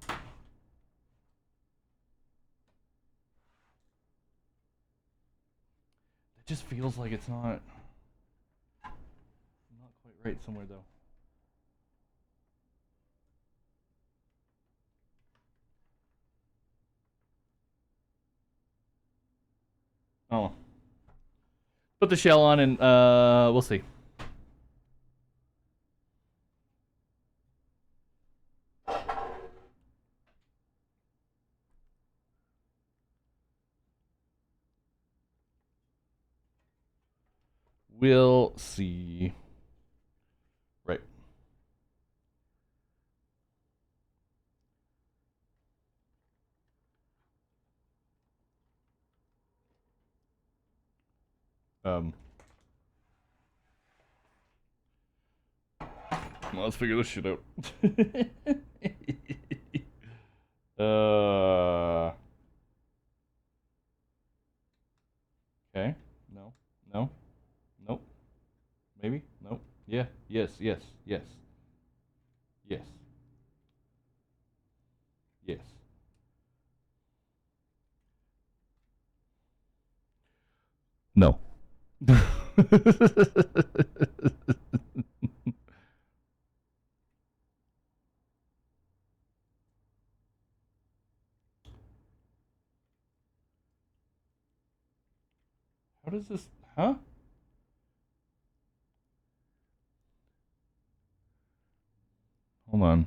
It just feels like it's not quite right somewhere though. Oh. Put the shell on and we'll see. We'll see. Right. Well, let's figure this shit out. Okay. No. No. Nope. Maybe. Nope. Yeah. Yes. Yes. Yes. Yes. Yes. No. How does this? Huh? Hold on.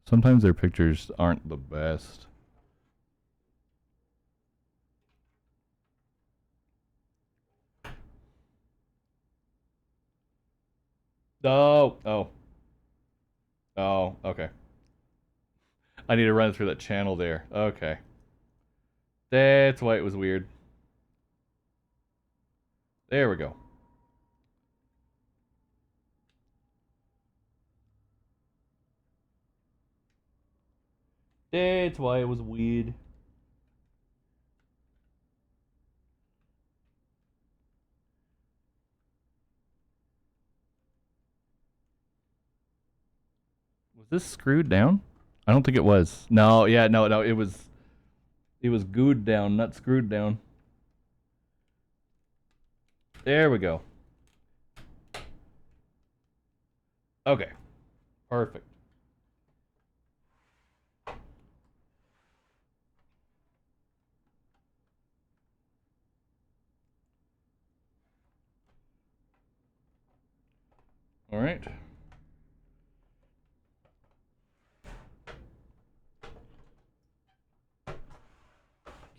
Sometimes their pictures aren't the best. Oh, oh. Oh, okay. I need to run through that channel there. Okay. That's why it was weird. There we go. That's why it was weird. Was this screwed down? I don't think it was. No, yeah, no, it was gooed down, not screwed down. There we go. Okay. Perfect. All right.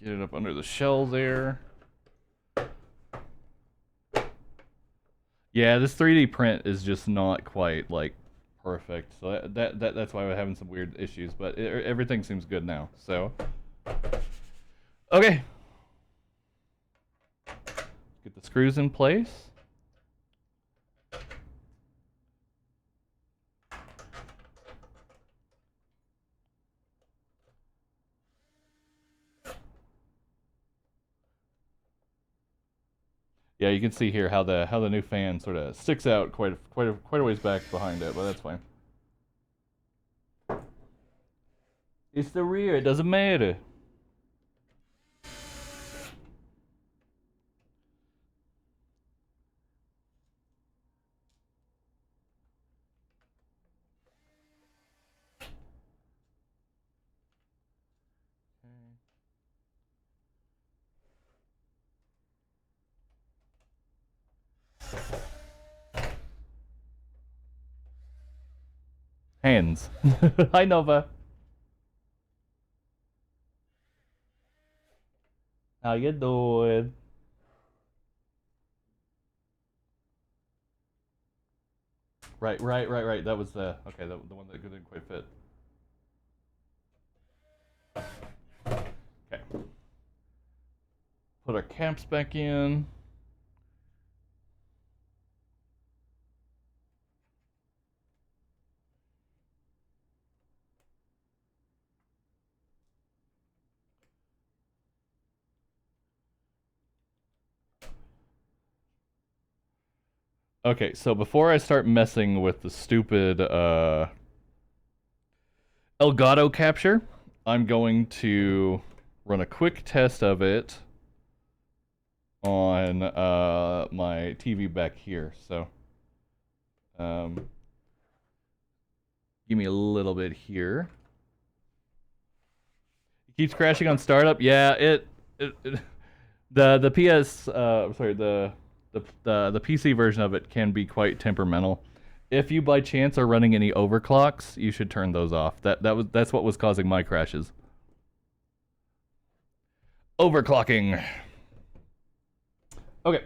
Get it up under the shell there. Yeah, this 3D print is just not quite like perfect. So that's why we're having some weird issues, but everything seems good now. So okay. Get the screws in place. Yeah, you can see here how the new fan sort of sticks out quite a ways back behind it, but that's fine. It's the rear, it doesn't matter. Hands. Hi, Nova. How you doing? Right. That was the okay. The one that didn't quite fit. Okay. Put our caps back in. Okay, so before I start messing with the stupid Elgato capture, I'm going to run a quick test of it on my TV back here. So give me a little bit here. It keeps crashing on startup. Yeah, it the PS sorry the PC version of it can be quite temperamental. If you by chance are running any overclocks, you should turn those off. That's what was causing my crashes. Overclocking. Okay.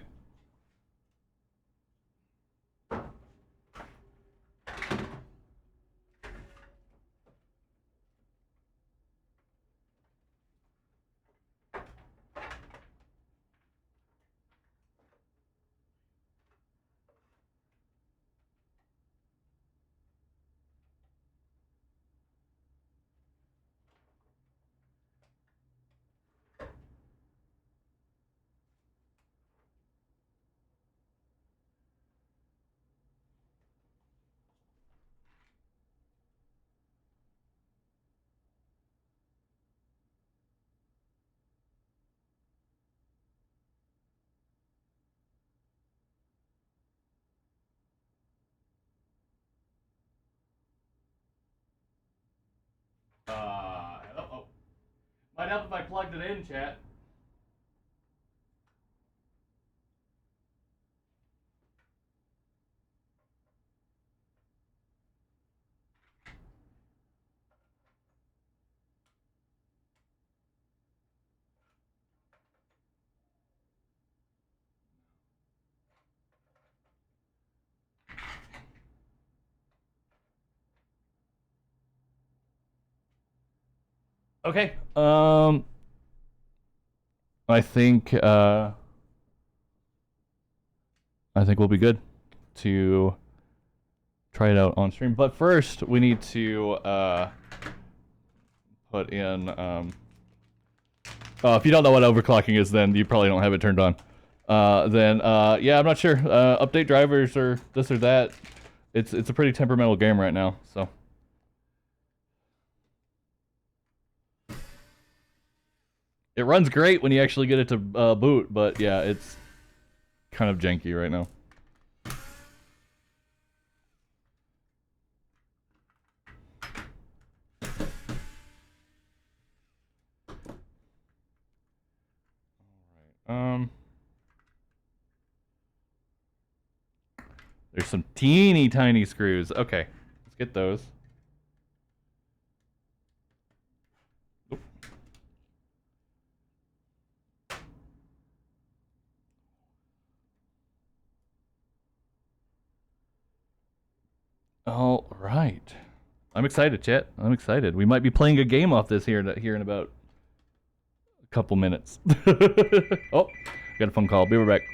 Hello. Oh. Might help if I plugged it in, chat. Okay. I think we'll be good to try it out on stream. But first, we need to put in. If you don't know what overclocking is, then you probably don't have it turned on. Yeah, I'm not sure. Update drivers or this or that. It's a pretty temperamental game right now. So. It runs great when you actually get it to boot, but yeah, it's kind of janky right now. All right. There's some teeny tiny screws. Okay, let's get those. Oop. All right. I'm excited, chat. I'm excited. We might be playing a game off this here in about a couple minutes. Oh, got a phone call. Be right back.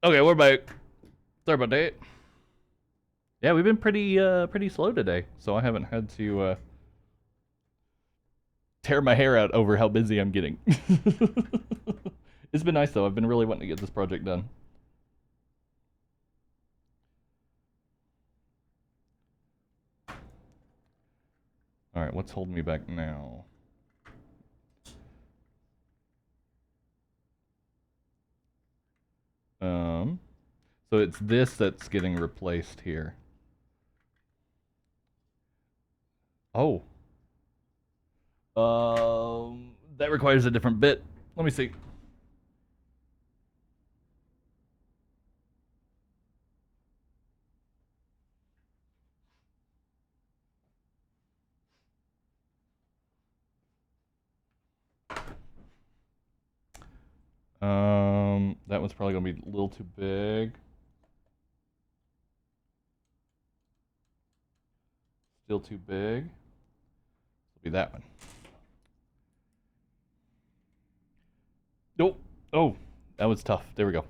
Okay, we're back. Sorry about that. Yeah, we've been pretty slow today, so I haven't had to tear my hair out over how busy I'm getting. It's been nice though. I've been really wanting to get this project done. All right, what's holding me back now? So it's this that's getting replaced here. Oh. That requires a different bit. Let me see. That one's probably gonna be a little too big. Still too big. It'll be that one. Nope. Oh, that was tough. There we go.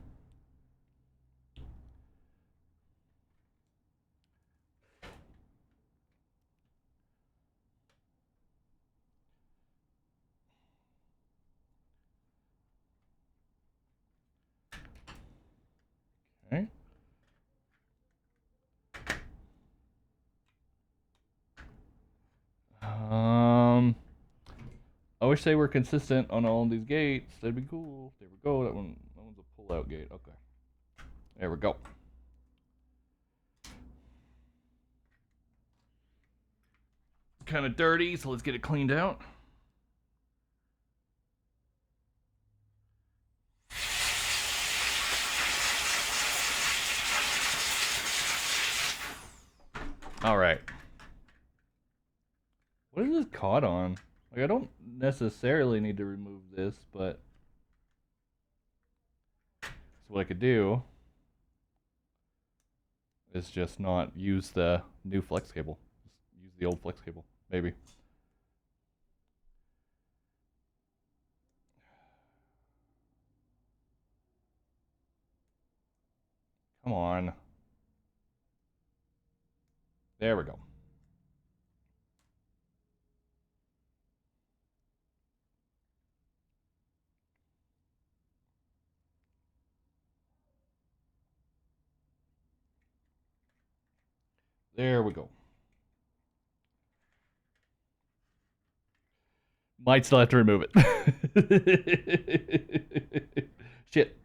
Okay. I wish they were consistent on all of these gates. That'd be cool. There we go. That one's a pull-out gate. Okay. There we go. Kind of dirty, so let's get it cleaned out. All right. What is this caught on? Like, I don't necessarily need to remove this, but what I could do is just not use the new flex cable. Just use the old flex cable, maybe. Come on. There we go. There we go. Might still have to remove it. Shit.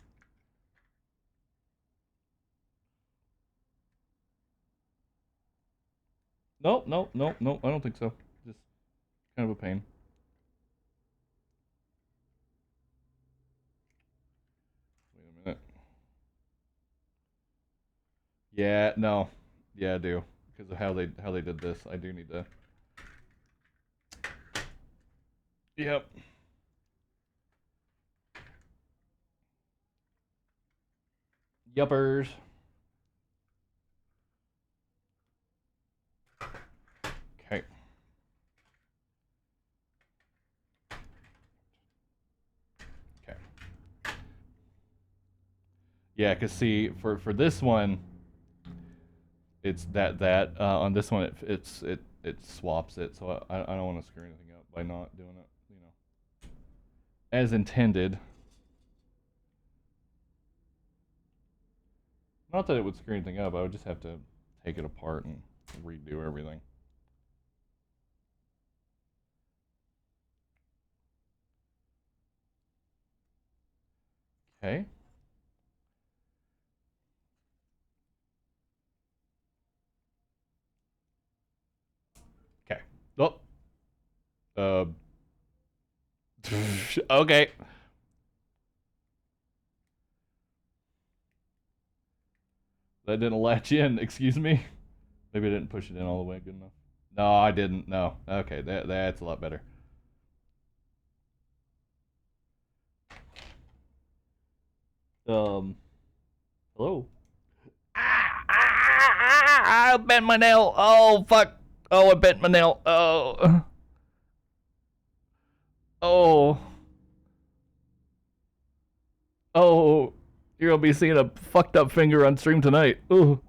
Nope, nope, nope, nope. I don't think so. Just kind of a pain. Wait a minute. Yeah, no. Yeah, I do. Because of how they did this. I do need to. Yep. Yuppers. Okay. Okay. Yeah, cause see, for this one, it's that on this one it swaps it, so I don't want to screw anything up by not doing it, as intended. Not that it would screw anything up. I would just have to take it apart and redo everything. Okay. Okay. Oh. Okay. That didn't latch in. Excuse me. Maybe I didn't push it in all the way good enough. No, I didn't. No. Okay, that's a lot better. Hello. I bent my nail. Oh fuck. Oh, I bent my nail. Oh. Oh. Oh. You're gonna be seeing a fucked up finger on stream tonight. Ooh.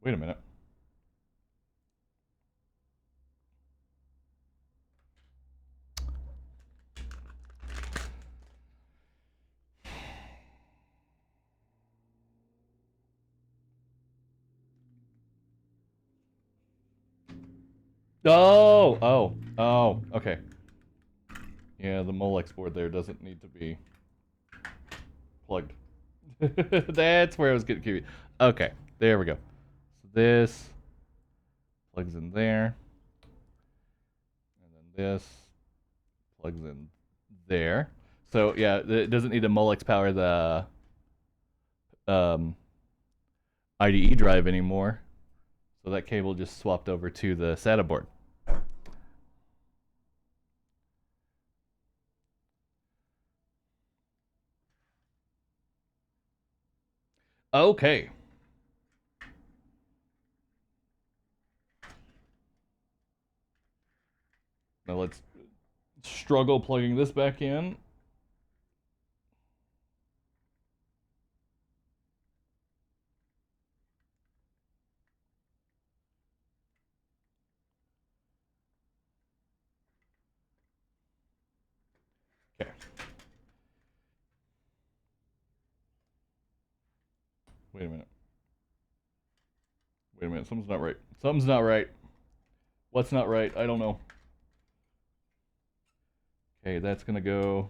Wait a minute. Oh, okay. Yeah, the Molex board there doesn't need to be plugged. That's where I was getting confused. Okay, there we go. So this plugs in there. And then this plugs in there. So yeah, it doesn't need to Molex power the IDE drive anymore. So that cable just swapped over to the SATA board. Okay. Now let's struggle plugging this back in. Okay. Wait a minute. Wait a minute. Something's not right. Something's not right. What's not right? I don't know. Okay, that's gonna go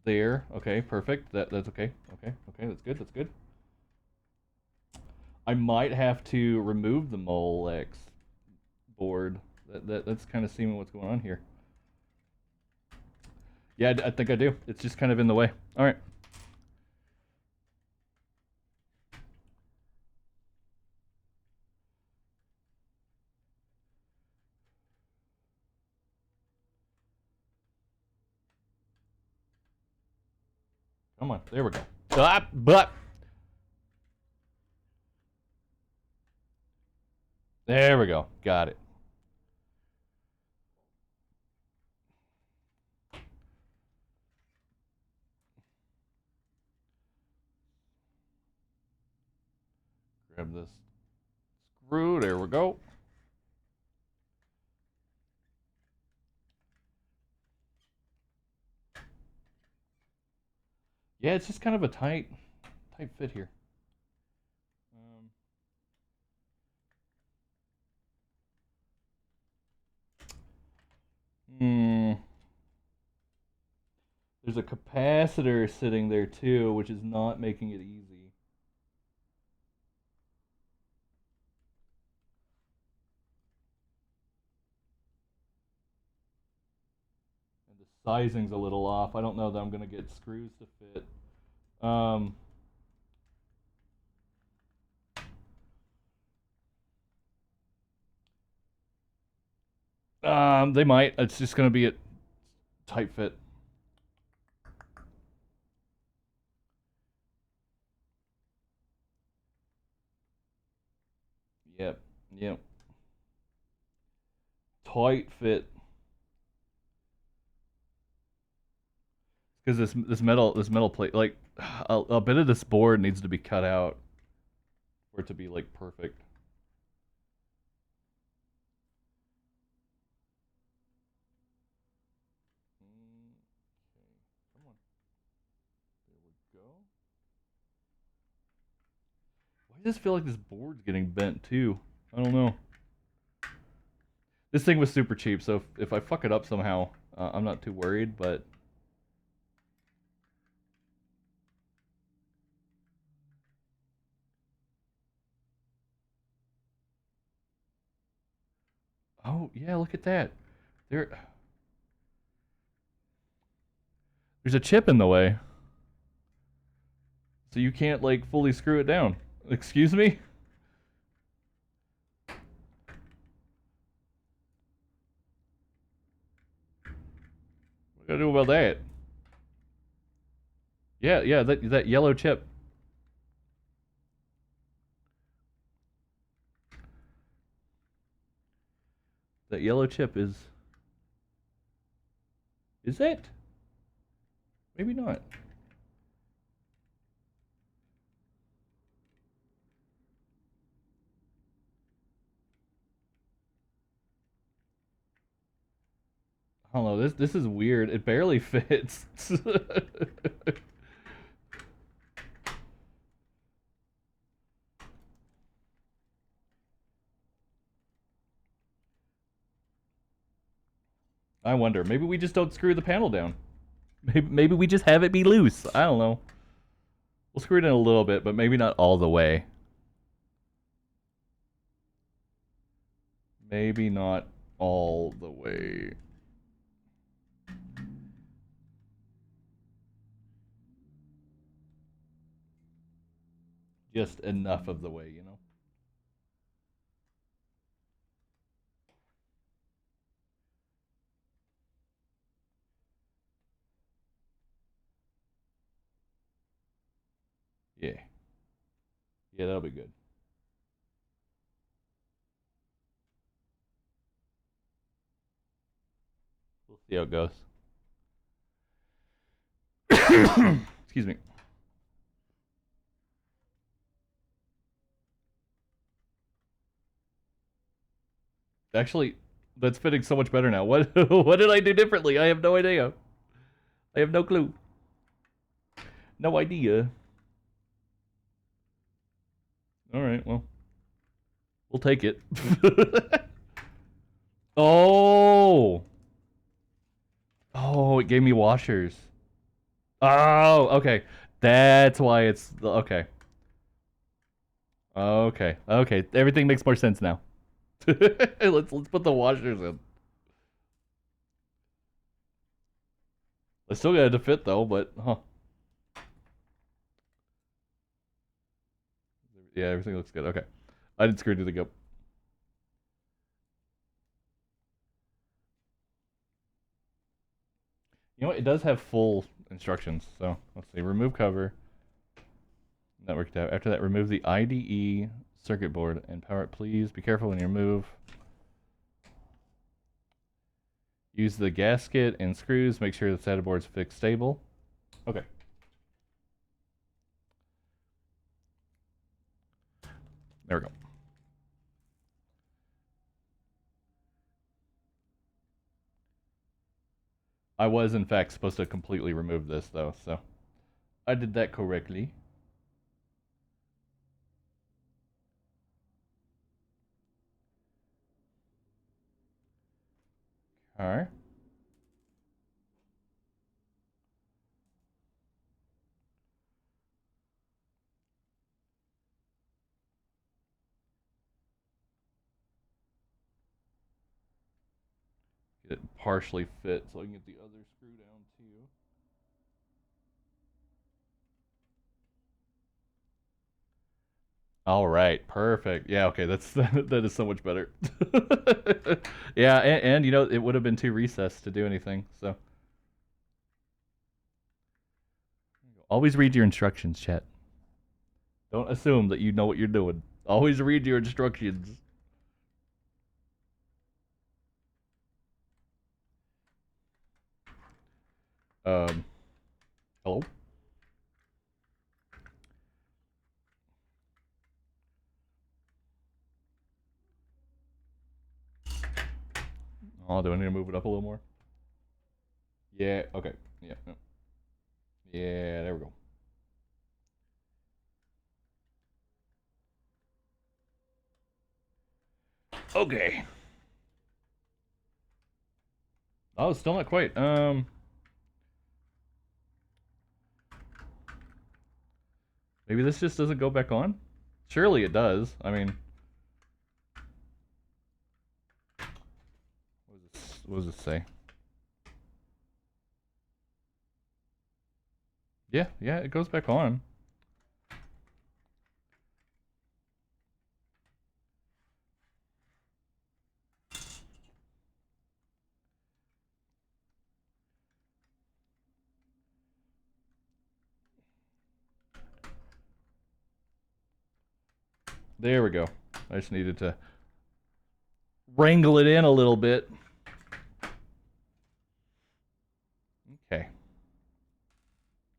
there. Okay, perfect. That's okay. Okay, that's good. That's good. I might have to remove the Molex board. That's kind of seeing what's going on here. Yeah, I think I do. It's just kind of in the way. All right. Come on. There we go. But there we go. Got it. Grab this screw. There we go. Yeah, it's just kind of a tight fit here. There's a capacitor sitting there too, which is not making it easy. And the sizing's a little off. I don't know that I'm gonna get screws to fit. They might. It's just gonna be a tight fit. Yep. Tight fit. Because this metal plate, like a bit of this board needs to be cut out for it to be like perfect. Okay, come on. There we go. Why does this feel like this board's getting bent too? I don't know. This thing was super cheap, so if I fuck it up somehow, I'm not too worried, but... Oh, yeah, look at that. There's a chip in the way. So you can't, like, fully screw it down. Excuse me? What do I do about that? Yeah, that yellow chip. That yellow chip is... Is it? Maybe not. I don't know, this is weird. It barely fits. I wonder, maybe we just don't screw the panel down. Maybe we just have it be loose. I don't know. We'll screw it in a little bit, but maybe not all the way. Maybe not all the way. Just enough of the way, you know? Yeah. Yeah, that'll be good. We'll see how it goes. Excuse me. Actually, that's fitting so much better now. What what did I do differently? I have no idea. I have no clue. No idea. All right, well, we'll take it. Oh. Oh, it gave me washers. Oh, okay. That's why it's okay. Okay. Okay. Everything makes more sense now. Let's put the washers in. I still got it to fit though, but huh. Yeah, everything looks good. Okay. I didn't screw anything up. You know what? It does have full instructions. So let's see. Remove cover. Network tab. After that, remove the IDE circuit board and power it, please. Be careful when you remove. Use the gasket and screws. Make sure the SATA board's fixed stable. Okay. There we go. I was, in fact, supposed to completely remove this, though, so I did that correctly. All right. Get it partially fit so I can get the other screw down, too. All right, perfect. Yeah, okay, that's that is so much better. Yeah, and you know, it would have been too recessed to do anything, so. Always read your instructions, chat. Don't assume that you know what you're doing. Always read your instructions. Hello? Oh, do I need to move it up a little more? Yeah, okay. Yeah, no. Yeah, there we go. Okay. Oh, still not quite. Maybe this just doesn't go back on? Surely it does. I mean, what does this say? Yeah, yeah, it goes back on. There we go. I just needed to wrangle it in a little bit. Okay.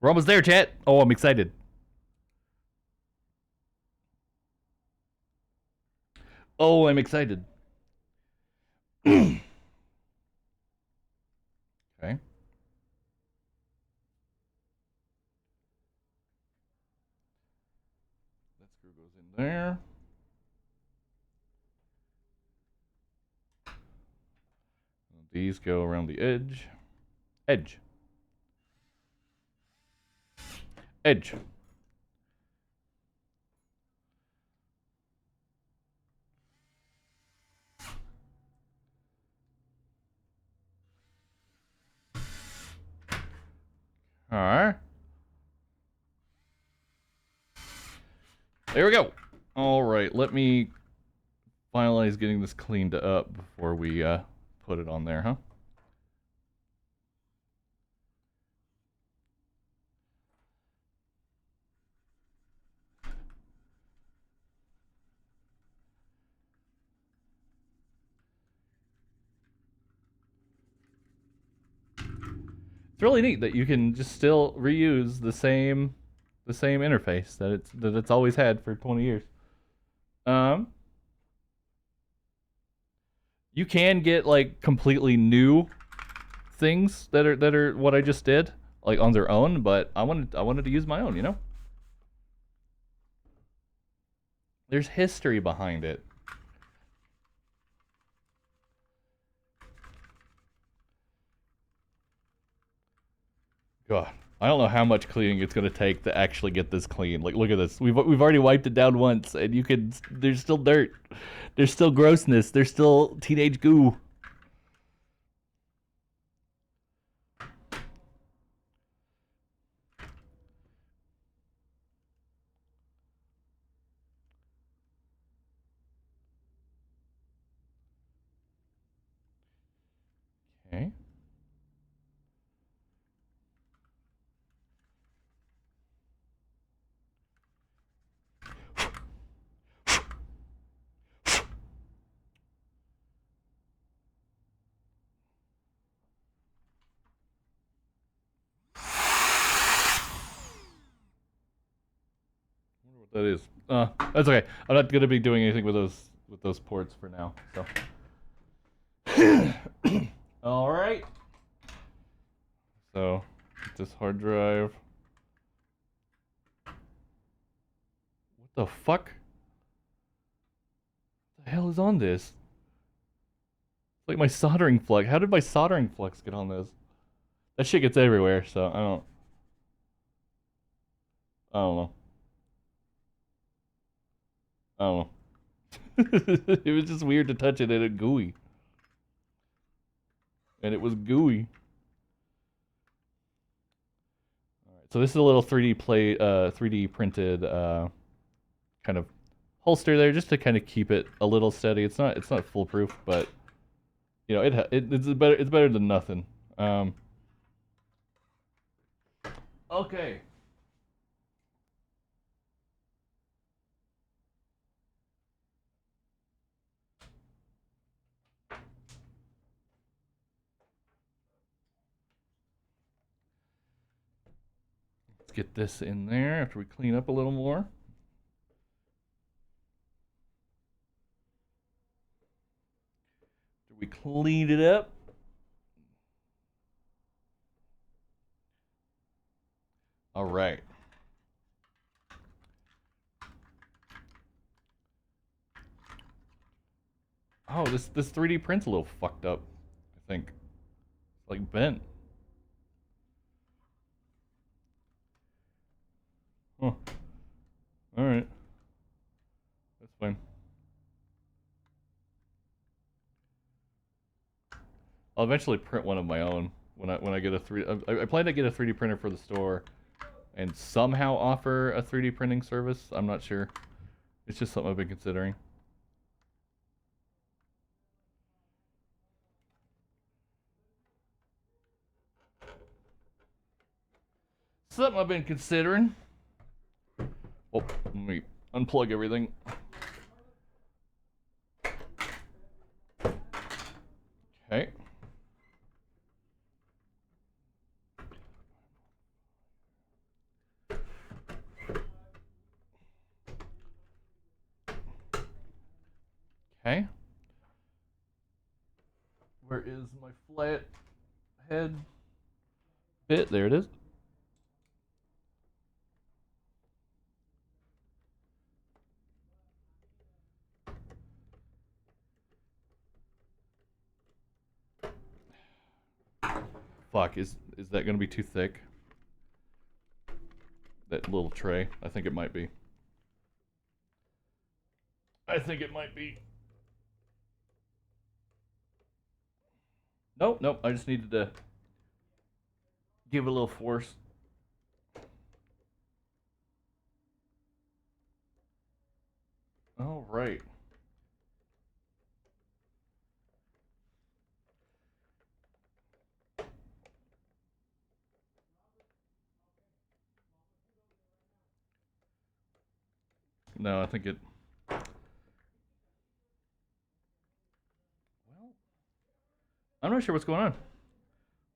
We're almost there, chat. Oh, I'm excited. Oh, I'm excited. Okay. That screw goes in there. These go around the edge. Edge. Edge. All right. There we go. All right. Let me finalize getting this cleaned up before we put it on there, huh? It's really neat that you can just still reuse the same interface that it's always had for 20 years. You can get like completely new things that are what I just did, like on their own, but I wanted to use my own, you know? There's history behind it. God, I don't know how much cleaning it's gonna take to actually get this clean. Like, look at this. We've already wiped it down once, and you can. There's still dirt. There's still grossness. There's still teenage goo. Okay. What that is. That's okay. I'm not gonna be doing anything with those ports for now. So. All right. So, this hard drive. What the fuck? What the hell is on this? It's like my soldering flux. How did my soldering flux get on this? That shit gets everywhere, so I don't know. I don't know. It was just weird to touch it and it gooey. And it was gooey. Alright, so this is a little 3D printed kind of holster there just to kind of keep it a little steady. It's not foolproof, but you know, it's better than nothing. Okay. Let's get this in there after we clean up a little more. After we clean it up. All right. Oh, this 3D print's a little fucked up, I think. It's like bent. Huh. Alright. That's fine. I'll eventually print one of my own when I get a 3D. I plan to get a 3D printer for the store and somehow offer a 3D printing service. I'm not sure. It's just something I've been considering. Something I've been considering. Oh, let me unplug everything. Okay. Where is my flat head bit? There it is. Fuck, is that gonna be too thick? That little tray? I think it might be. I think it might be. Nope, nope. I just needed to give it a little force. All right. No, I think it. Well, I'm not sure what's going on.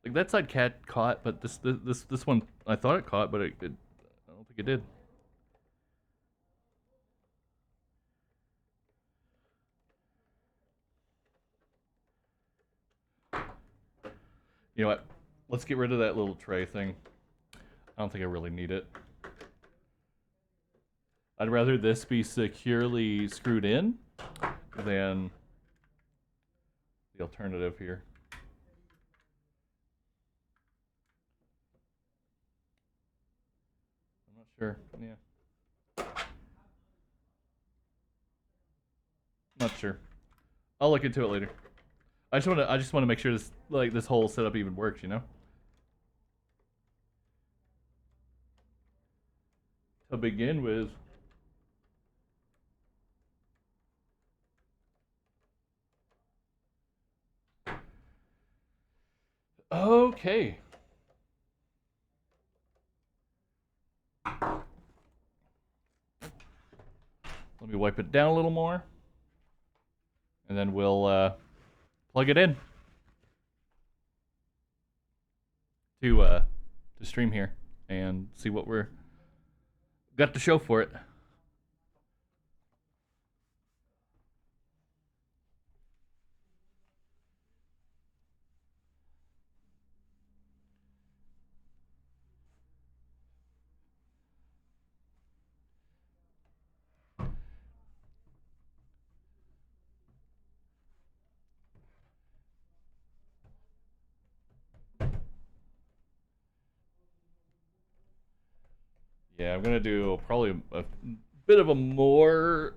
Like that side cat caught, but this one I thought it caught, but I don't think it did. You know what? Let's get rid of that little tray thing. I don't think I really need it. I'd rather this be securely screwed in than the alternative here. I'm not sure. Yeah. Not sure. I'll look into it later. I just want to make sure this whole setup even works, you know? To begin with. Okay. Let me wipe it down a little more. And then we'll plug it in to stream here and see what we're got to show for it. Yeah, I'm gonna do probably a bit of a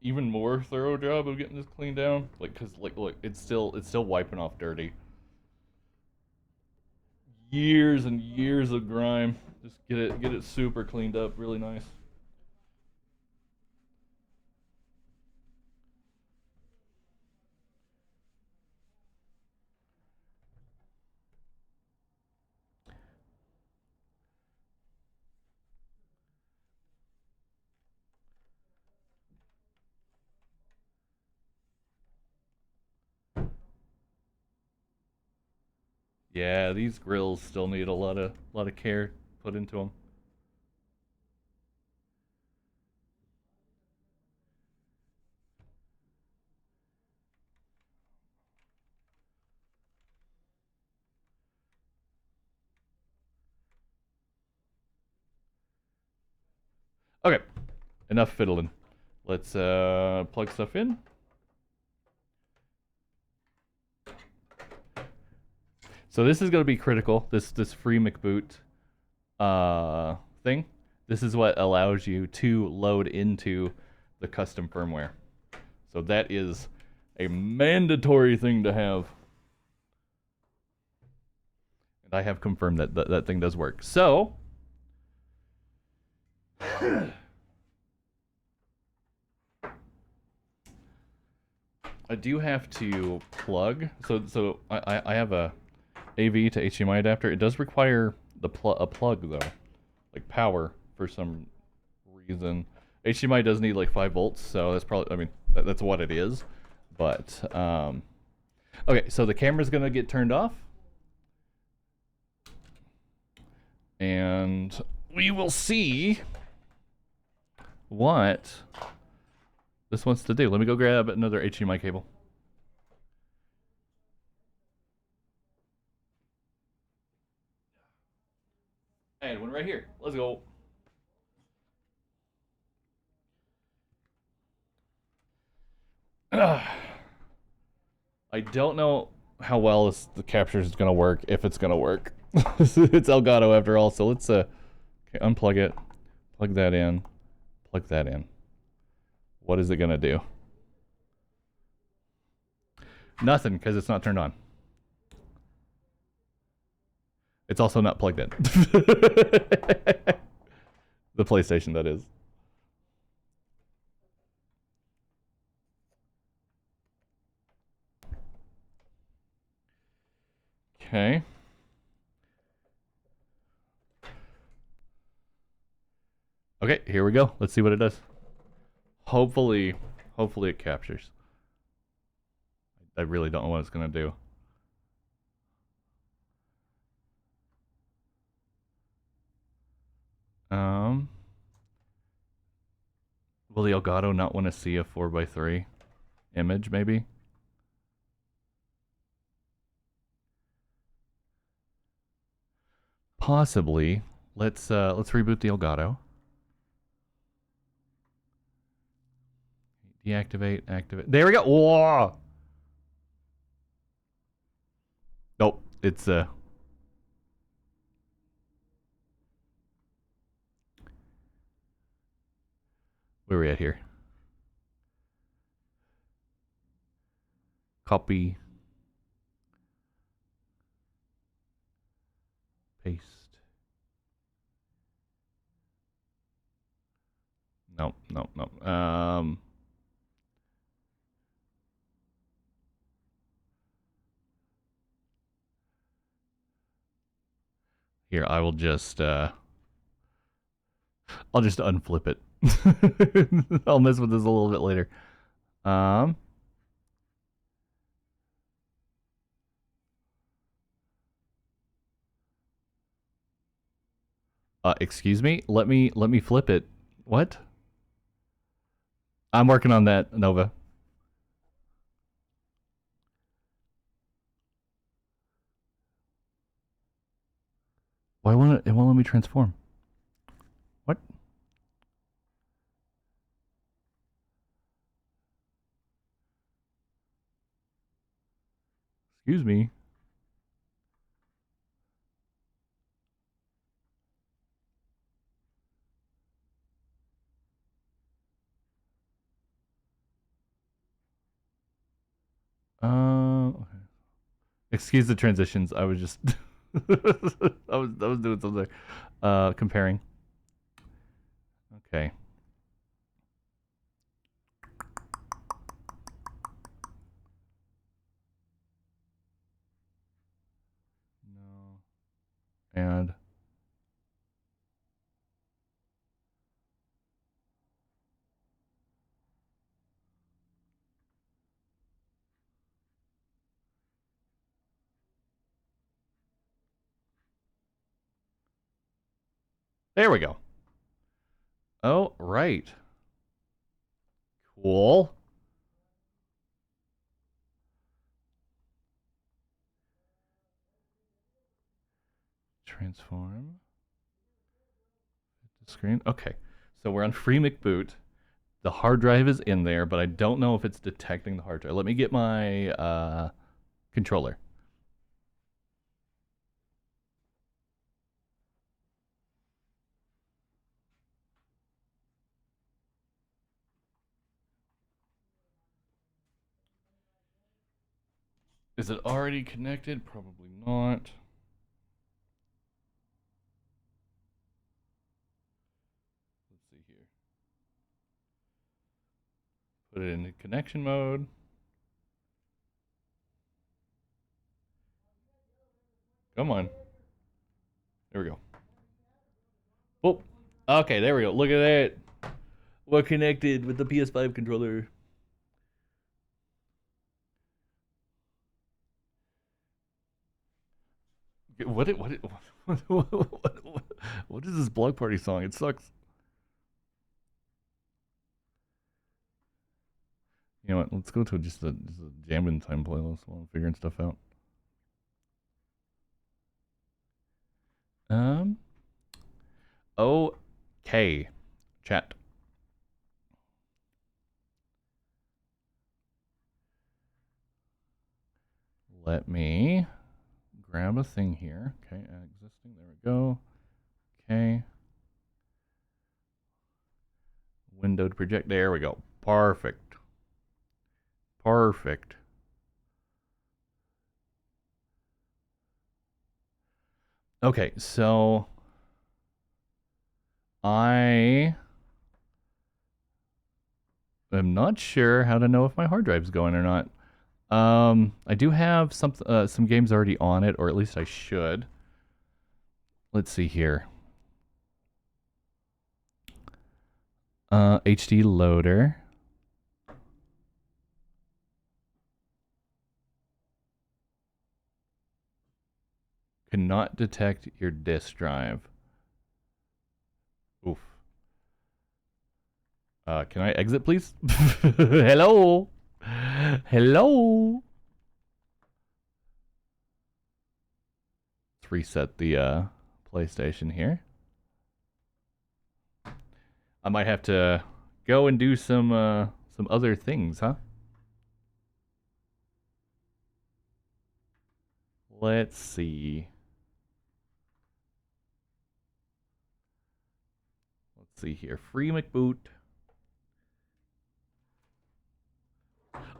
even more thorough job of getting this cleaned down. Like, cause like, look, it's still wiping off dirty. Years and years of grime. Just get it super cleaned up, really nice. Yeah, these grills still need a lot of care put into them. Okay, enough fiddling. Let's plug stuff in. So this is going to be critical. This free McBoot thing. This is what allows you to load into the custom firmware. So that is a mandatory thing to have. And I have confirmed that that thing does work. So I do have to plug. So I have a AV to HDMI adapter. It does require a plug though, like power for some reason. HDMI does need like 5 volts, so that's probably, I mean, that's what it is. But okay, so the camera's gonna get turned off, and we will see what this wants to do. Let me go grab another HDMI cable. And one right here. Let's go. I don't know how well the capture is going to work, if it's going to work. It's Elgato after all, so let's okay, unplug it, plug that in, plug that in. What is it going to do? Nothing, because it's not turned on. It's also not plugged in. The PlayStation, that is. Okay. Okay, here we go. Let's see what it does. Hopefully it captures. I really don't know what it's going to do. Will the Elgato not want to see a 4:3 image, maybe? Possibly. Let's reboot the Elgato. Deactivate, activate. There we go. Whoa! Nope, it's where are we at here? Copy. Paste. Nope. Here, I will just I'll just unflip it. I'll mess with this a little bit later. Excuse me. Let me flip it. What? I'm working on that, Nova. Why won't it won't let me transform? What? Excuse me. Okay. Excuse the transitions. I was just I was doing something. Comparing. Okay. No. And there we go. Oh, right. Cool. Transform. The screen. Okay. So we're on free McBoot. The hard drive is in there, but I don't know if it's detecting the hard drive. Let me get my controller. Is it already connected? Probably not. Let's see here. Put it into connection mode. Come on. There we go. Whoop. Okay, there we go. Look at that. We're connected with the PS5 controller. What is this Block Party song? It sucks. You know what? Let's go to just a jamming time playlist while I'm figuring stuff out. Okay. Chat. Let me grab a thing here. Okay, existing. There we go. Okay. Window to project. There we go. Perfect. Perfect. Okay, so I am not sure how to know if my hard drive's going or not. I do have some games already on it, or at least I should. Let's see here. HD loader. Cannot detect your disk drive. Oof. Can I exit, please? Hello? Hello? Let's reset the PlayStation here. I might have to go and do some other things, huh? Let's see. Let's see here. Free McBoot.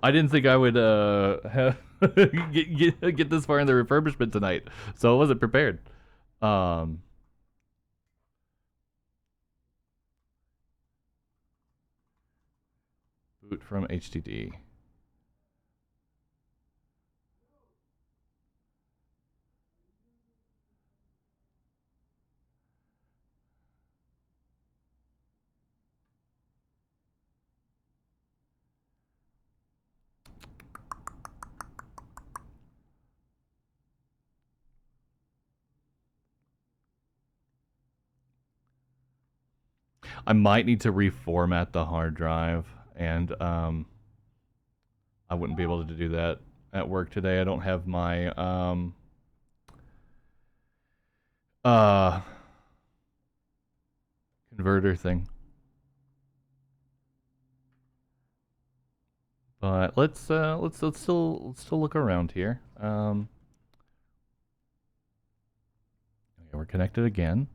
I didn't think I would get this far in the refurbishment tonight, so I wasn't prepared. Boot from HDD. I might need to reformat the hard drive, and I wouldn't be able to do that at work today. I don't have my uh converter thing. But let's still look around here. Okay, we're connected again.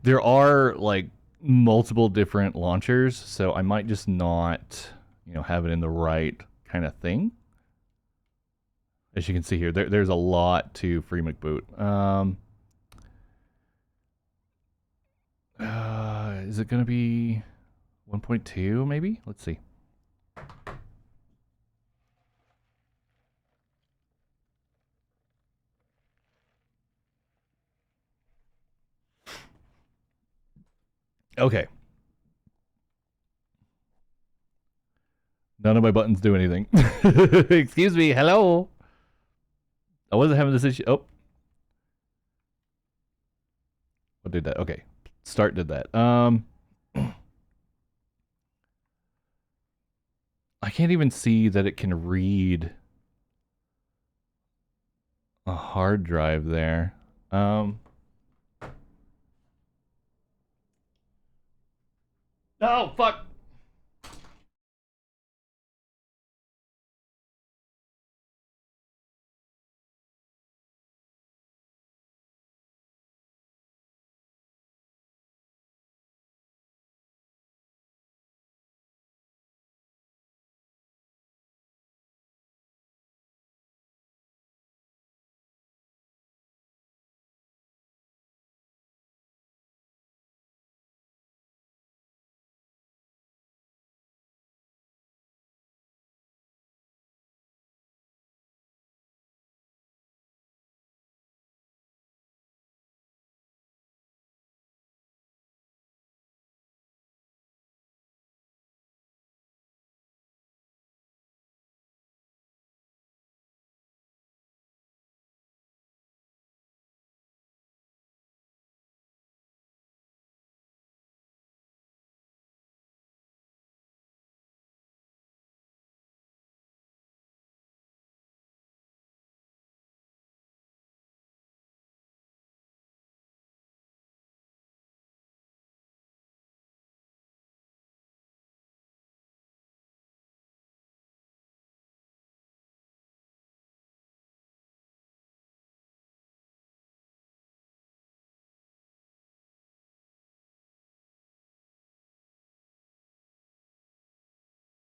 There are like multiple different launchers, so I might just not, have it in the right kind of thing. As you can see here, there's a lot to Free McBoot. Is it going to be 1.2 maybe? Let's see. Okay. None of my buttons do anything. Excuse me. Hello. I wasn't having this issue. Oh. What did that? Okay. Start did that. I can't even see that it can read a hard drive there. Oh, fuck.